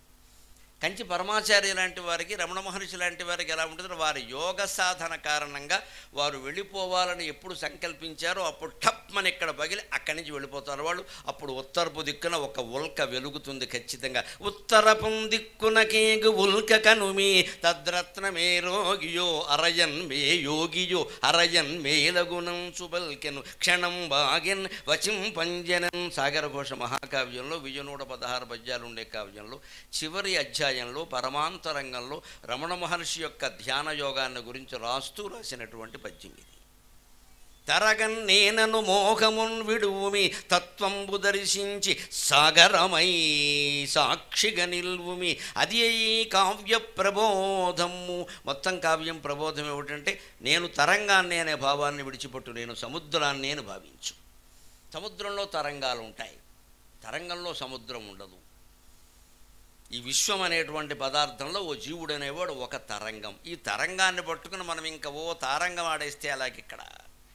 కంచి పరమాచార్య లాంటి వారికి, రమణ మహర్షి లాంటి వారికి ఎలా ఉంటుందో వారి యోగ సాధన కారణంగా వారు వెళ్ళిపోవాలని ఎప్పుడు సంకల్పించారో అప్పుడు టప్ మన ఇక్కడ పగిలి అక్కడి నుంచి వెళ్ళిపోతారు వాళ్ళు. అప్పుడు ఉత్తరపు దిక్కున ఒక ఉల్క వెలుగుతుంది ఖచ్చితంగా. ఉత్తరపు దిక్కున కేగు ఉల్క కనుమి తద్రత్నమే రోగియో అరయన్ మే యోగియో అరయన్ మేలగుణం సుబల్కెను క్షణం బాగెన్ వచిం పంజనన్. సాగరఘోష మహాకావ్యంలో 1116 పద్యాలు ఉండే కావ్యంలో చివరి అధ్యాయంలో పరమాంతరంగంలో రమణ మహర్షి యొక్క ధ్యాన యోగాన్ని గురించి రాస్తూ రాసినటువంటి పద్యం ఇది. తరగన్నేనను మోహమున్ విడువుమి తత్వంబు దర్శించి సాగరమై సాక్షిగా నిల్వుమి అది కావ్య ప్రబోధము. మొత్తం కావ్యం ప్రబోధం ఏమిటంటే నేను తరంగాన్ని అనే భావాన్ని విడిచిపెట్టు, నేను సముద్రాన్ని నేను భావించు. సముద్రంలో తరంగాలు ఉంటాయి, తరంగంలో సముద్రం ఉండదు. ఈ విశ్వం అనేటువంటి పదార్థంలో ఓ జీవుడు అనేవాడు ఒక తరంగం. ఈ తరంగాన్ని పట్టుకుని మనం ఇంకా ఓ తారంగం ఆడేస్తే అలాగే ఇక్కడ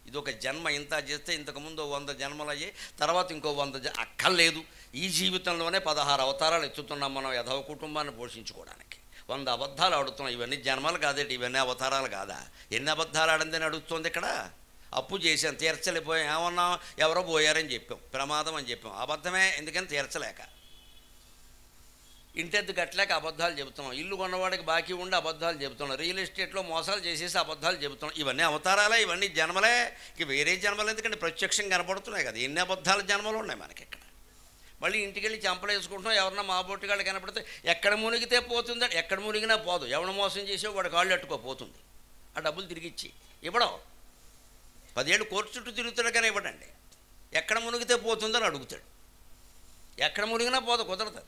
ఇది ఒక జన్మ ఇంత చేస్తే ఇంతకుముందు 100 జన్మలు అయ్యాయి, తర్వాత ఇంకో 100 అక్కర్లేదు. ఈ జీవితంలోనే 16 అవతారాలు ఎత్తుతున్నాం మనం యథవ కుటుంబాన్ని పోషించుకోవడానికి. 100 అబద్ధాలు ఆడుతున్నాం. ఇవన్నీ జన్మలు కాదేటి, ఇవన్నీ అవతారాలు కాదా? ఎన్ని అబద్ధాలు ఆడిందని అడుగుతుంది ఇక్కడ. అప్పు చేసాం తీర్చలేకపోయాం, ఏమన్నాం, ఎవరో పోయారని చెప్పాం, ప్రమాదం అని చెప్పాం. అబద్ధమే, ఎందుకని తీర్చలేక. ఇంటెద్దు కట్టలేక అబద్ధాలు చెబుతున్నాం. ఇల్లు కొన్నవాడికి బాకీ ఉండి అబద్ధాలు చెబుతున్నాం. రియల్ ఎస్టేట్లో మోసాలు చేసేసి అబద్ధాలు చెబుతున్నాం. ఇవన్నీ అవతారాలే, ఇవన్నీ జన్మలే. ఇక వేరే జన్మలు ఎందుకంటే ప్రత్యక్షం కనపడుతున్నాయి కదా. ఎన్ని అబద్ధాల జన్మలు ఉన్నాయి మనకి ఇక్కడ. మళ్ళీ ఇంటికి వెళ్ళి చెంపలు వేసుకుంటున్నాం. ఎవరన్నా మా బొట్టుగాళ్ళు కనపడితే ఎక్కడ మునిగితే పోతుంది, ఎక్కడ మునిగినా పోదు. ఎవరు మోసం చేసే వాడు కాళ్ళు అట్టుకోపోతుంది. ఆ డబ్బులు తిరిగి ఇచ్చి ఇవ్వడం. 10 ఏళ్ళు కోర్టు చుట్టూ తిరుగుతాడు కానీ ఇవ్వడండి. ఎక్కడ మునిగితే పోతుందని అడుగుతాడు. ఎక్కడ మునిగినా పోదు, కుదరదు.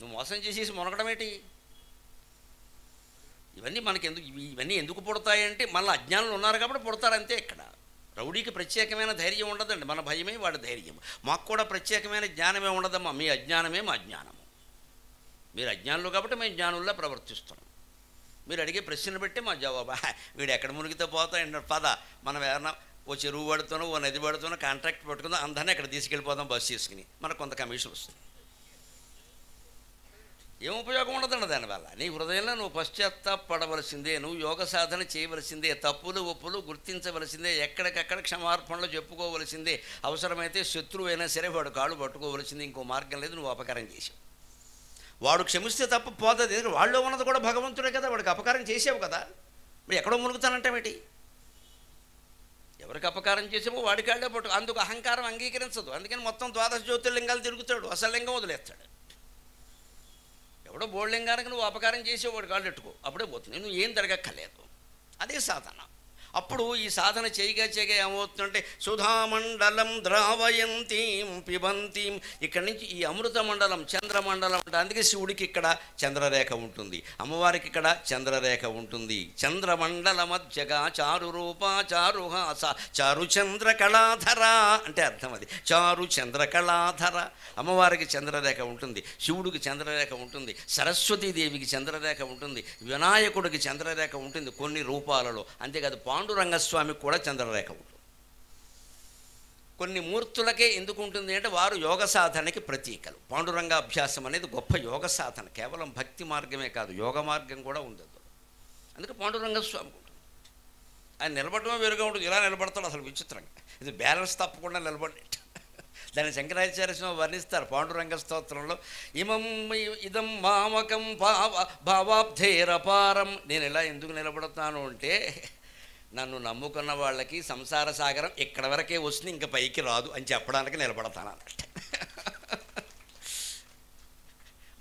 నువ్వు మోసం చేసేసి మునగడం ఏంటి? ఇవన్నీ మనకెందుకు? ఇవన్నీ ఎందుకు పుడతాయంటే మళ్ళీ అజ్ఞానులు ఉన్నారు కాబట్టి పుడతారంతే. ఇక్కడ రౌడీకి ప్రత్యేకమైన ధైర్యం ఉండదండి, మన భయమే వాడి ధైర్యం. మాకు కూడా ప్రత్యేకమైన జ్ఞానమే ఉండదమ్మా, మీ అజ్ఞానమే మా జ్ఞానము. మీరు అజ్ఞానులు కాబట్టి మేము జ్ఞానుల్లా ప్రవర్తిస్తున్నాం. మీరు అడిగే ప్రశ్నలు బట్టి మా జవాబు. వీడు ఎక్కడ మునిగితే పోతాయండి, పద మనం ఏమన్నా ఓ చెరువు పడుతున్నా ఓ నది పడుతున్నా కాంట్రాక్ట్ పెట్టుకుందాం, అందరినీ అక్కడ తీసుకెళ్ళిపోదాం బస్సు చేసుకుని, మనకు కొంత కమిషన్ వస్తుంది. ఏం ఉపయోగం ఉండదండి దానివల్ల. నీ హృదయంలో నువ్వు పశ్చాత్తాపడవలసిందే, నువ్వు యోగ సాధన చేయవలసిందే, తప్పులు ఒప్పులు గుర్తించవలసిందే, ఎక్కడికక్కడ క్షమార్పణలు చెప్పుకోవలసిందే. అవసరమైతే శత్రువు అయినా సరే వాడు కాళ్ళు పట్టుకోవలసిందే. ఇంకో మార్గం లేదు. నువ్వు అపకారం చేసావు, వాడు క్షమిస్తే తప్ప పోతుంది. ఎందుకంటే వాళ్ళు ఉన్నది కూడా భగవంతుడే కదా, వాడికి అపకారం చేసావు కదా. మరి ఎక్కడో మునుగుతానంటావేటి? ఎవరికి అపకారం చేసామో వాడి కాళ్ళే పట్టు. అందుకు అహంకారం అంగీకరించదు. అందుకని మొత్తం 12 జ్యోతిర్లింగాలు తిరుగుతాడు, అసలు లింగం వదిలేస్తాడు. ఎవడో బోర్లింగానికి నువ్వు అపకారం చేసే వాడు కాళ్ళు పెట్టుకో, అప్పుడే పోతుంది. నువ్వు ఏం జరగక్కర్లేదు. అదే సాధన. అప్పుడు ఈ సాధన చేయగా ఏమవుతుందంటే సుధామండలం ద్రావయంతీం పిబంతీం. ఇక్కడి నుంచి ఈ అమృత మండలం చంద్రమండలం అంటే అందుకే శివుడికి ఇక్కడ చంద్రరేఖ ఉంటుంది, అమ్మవారికి ఇక్కడ చంద్రరేఖ ఉంటుంది. చంద్రమండల మధ్యగా చారు రూప చారుహాస చారు చంద్ర కళాధర అంటే అర్థం అది. చారు చంద్ర కళాధర. అమ్మవారికి చంద్రరేఖ ఉంటుంది, శివుడికి చంద్రరేఖ ఉంటుంది, సరస్వతీదేవికి చంద్రరేఖ ఉంటుంది, వినాయకుడికి చంద్రరేఖ ఉంటుంది కొన్ని రూపాలలో. అంతేకాదు పాండురంగస్వామికి కూడా చంద్రరేఖ ఉంటుంది. కొన్ని మూర్తులకే ఎందుకు ఉంటుంది అంటే వారు యోగ సాధనకి ప్రతీకలు. పాండురంగ అభ్యాసం అనేది గొప్ప యోగ సాధన. కేవలం భక్తి మార్గమే కాదు, యోగ మార్గం కూడా ఉంది. అందుకే పాండురంగస్వామికి ఉంటుంది. ఆయన నిలబడటమే వేరుగా ఉంటుంది. ఇలా నిలబడతాడు అసలు విచిత్రంగా, ఇది బ్యాలెన్స్ తప్పకుండా నిలబడేట. దాన్ని శంకరాచార్య స్వామి వర్ణిస్తారు పాండురంగ స్తోత్రంలో. ఇదం మామకం భావాబ్ధేరపారం. నేను ఇలా ఎందుకు నిలబడతాను అంటే నన్ను నమ్ముకున్న వాళ్ళకి సంసార సాగరం ఇక్కడ వరకే వస్తుంది, ఇంకా పైకి రాదు అని చెప్పడానికి నిలబడతాను అన్నట్టు.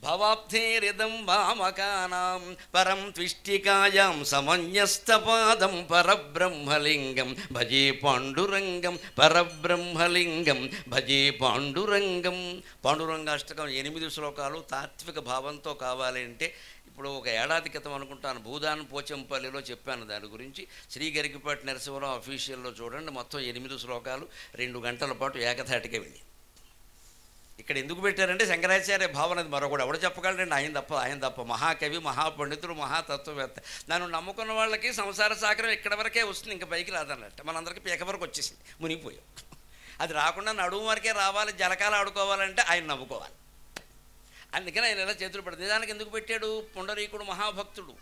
భవాబ్ధేరిదం వామకానాం పరం త్విష్టికాయాం సమన్యస్తపాదం పరబ్రహ్మలింగం భజే పాండురంగం పరబ్రహ్మలింగం భజే పాండురంగం. పాండురంగాష్టకం 8 శ్లోకాలు తాత్విక భావంతో కావాలి అంటే ఇప్పుడు ఒక ఏడాది క్రితం అనుకుంటాను భూదాన్ పోచంపల్లిలో చెప్పాను దాని గురించి. శ్రీగరికపాటి నరసింహరావు అఫీషియల్లో చూడండి, మొత్తం 8 శ్లోకాలు 2 గంటల పాటు ఏకధాటిగా వెళ్ళి. ఇక్కడ ఎందుకు పెట్టారంటే శంకరాచార్య భావన అది మరొకడు ఎవడు చెప్పగలరండి, ఆయన తప్ప మహాకవి మహాపండితుడు మహాతత్వవేత్త. నన్ను నమ్ముకున్న వాళ్ళకి సంసార సాగరం ఇక్కడ వరకే వస్తుంది, ఇంకా పైకి రాదన్నట్టు. మనందరికీ పీక వరకు వచ్చేసింది, మునిగిపోయాం. అది రాకుండా నడుము వరకే రావాలి, జలకాలు ఆడుకోవాలంటే ఆయన నవ్వుకోవాలి. అందుకని ఆయన ఎలా చేతులు పెడతాడు. నిజానికి ఎందుకు పెట్టాడు? పుండరీకుడు మహాభక్తుడు.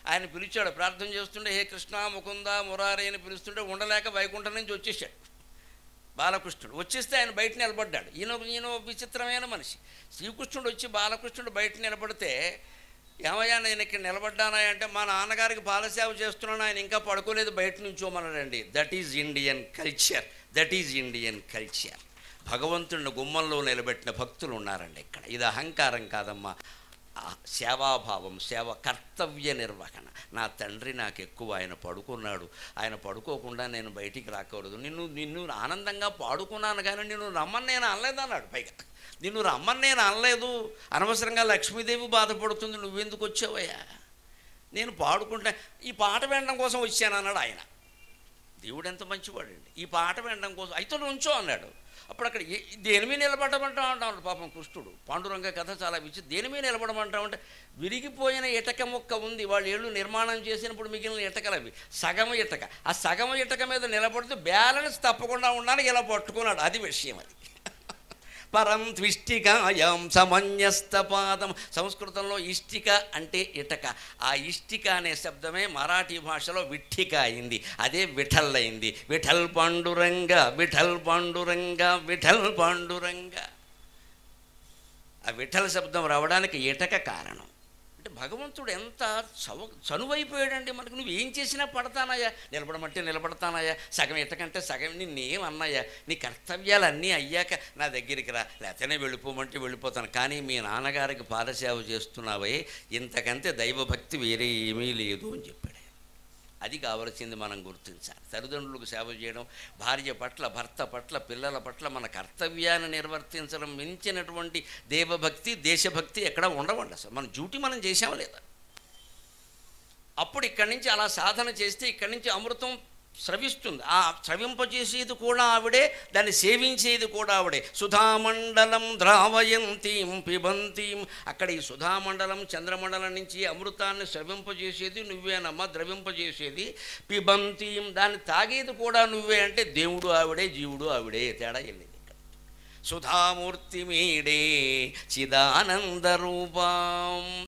ఆయన పిలిచాడు, ప్రార్థన చేస్తుంటే హే కృష్ణ ముకుంద మురారి అని పిలుస్తుంటే ఉండలేక వైకుంఠం నుంచి వచ్చేసాడు బాలకృష్ణుడు. వచ్చేస్తే ఆయన బయట నిలబడ్డాడు. ఈయన విచిత్రమైన మనిషి. శ్రీకృష్ణుడు వచ్చి బాలకృష్ణుడు బయట నిలబడితే ఏమయ్యా నేను ఇక్కడ నిలబడ్డానా అంటే మా నాన్నగారికి పాలసేవ చేస్తున్నాను, ఆయన ఇంకా పడుకోలేదు, బయట నుంచోమన్నాడండి. That is Indian culture, that is Indian culture. భగవంతుడిని గుమ్మంలో నిలబెట్టిన భక్తులు ఉన్నారండి ఇక్కడ. ఇది అహంకారం కాదమ్మా, సేవాభావం, సేవ, కర్తవ్య నిర్వహణ. నా తండ్రి నాకు ఎక్కువ, ఆయన పడుకున్నాడు, ఆయన పడుకోకుండా నేను బయటికి రాకూడదు. నిన్ను ఆనందంగా పాడుకున్నాను కానీ నిన్ను రమ్మని నేను అనలేదన్నాడు. పైగా నిన్ను రమ్మని నేను అనలేదు, అనవసరంగా లక్ష్మీదేవి బాధపడుతుంది, నువ్వెందుకు వచ్చావయ్యా, నేను పాడుకుంటా, ఈ పాట వినడం కోసం వచ్చాను అన్నాడు ఆయన. దేవుడు ఎంత మంచివాడండి, ఈ పాట వినడం కోసం అయితే నుంచో అన్నాడు. అప్పుడు అక్కడ దేని మీద నిలబడమంటా అంటాడు పాపం కృష్ణుడు. పాండురంగ కథ చాలా దేని మీద నిలబడమంటా అంటే విరిగిపోయిన ఇటక ముక్క ఉంది, వాళ్ళు ఏళ్ళు నిర్మాణం చేసినప్పుడు మిగిలిన ఇటకలు అవి, సగం ఇటక, ఆ సగం ఇటక మీద నిలబడితే బ్యాలెన్స్ తప్పకుండా ఉండడానికి ఇలా పట్టుకున్నాడు. అది విషయం. అది పరం త్విష్టికాయాం సమన్యస్తపాదం. సంస్కృతంలో ఇష్టిక అంటే ఇటక, ఆ ఇష్టిక అనే శబ్దమే మరాఠీ భాషలో విఠిక అయింది, అదే విఠల్ అయింది. విఠల్ పాండురంగ, విఠల్ పాండురంగ, విఠల్ పాండురంగ. ఆ విఠల్ శబ్దం రావడానికి ఇటక కారణం. అంటే భగవంతుడు ఎంత చనువైపోయాడండి మనకు. నువ్వు ఏం చేసినా పడతానయ్యా, నిలబడమంటే నిలబడతానయ్యా, సగం ఇటకంటే సగం, నిన్నేమన్నాయా, నీ కర్తవ్యాలన్నీ అయ్యాక నా దగ్గరికి రా, లేకపోతే వెళ్ళిపోమంటే వెళ్ళిపోతాను, కానీ మీ నాన్నగారికి పాదసేవ చేస్తున్నావే, ఇంతకంటే దైవభక్తి వేరే ఏమీ లేదు అని చెప్పాడు. అది కావలసింది మనం గుర్తించాలి. తల్లిదండ్రులకు సేవ చేయడం, భార్య పట్ల, భర్త పట్ల, పిల్లల పట్ల మన కర్తవ్యాన్ని నిర్వర్తించడం మించినటువంటి దేవభక్తి, దేశభక్తి ఎక్కడ ఉండవండి. అసలు మన డ్యూటీ మనం చేసామా లేదా? అప్పుడు ఇక్కడి నుంచి అలా సాధన చేస్తే ఇక్కడి నుంచి అమృతం స్రవిస్తుంది. ఆ స్రవింపజేసేది కూడా ఆవిడే, దాన్ని సేవించేది కూడా ఆవిడే. సుధామండలం ద్రావయంతీం పిబంతీం. అక్కడ ఈ సుధామండలం, చంద్రమండలం నుంచి అమృతాన్ని స్రవింపజేసేది నువ్వేనమ్మా, ద్రవింపజేసేది. పిబంతీం, దాన్ని తాగేది కూడా నువ్వే. అంటే దేవుడు ఆవిడే, జీవుడు ఆవిడే, తేడా వెళ్ళింది. సుధామూర్తి మీడే చిదానంద రూపం.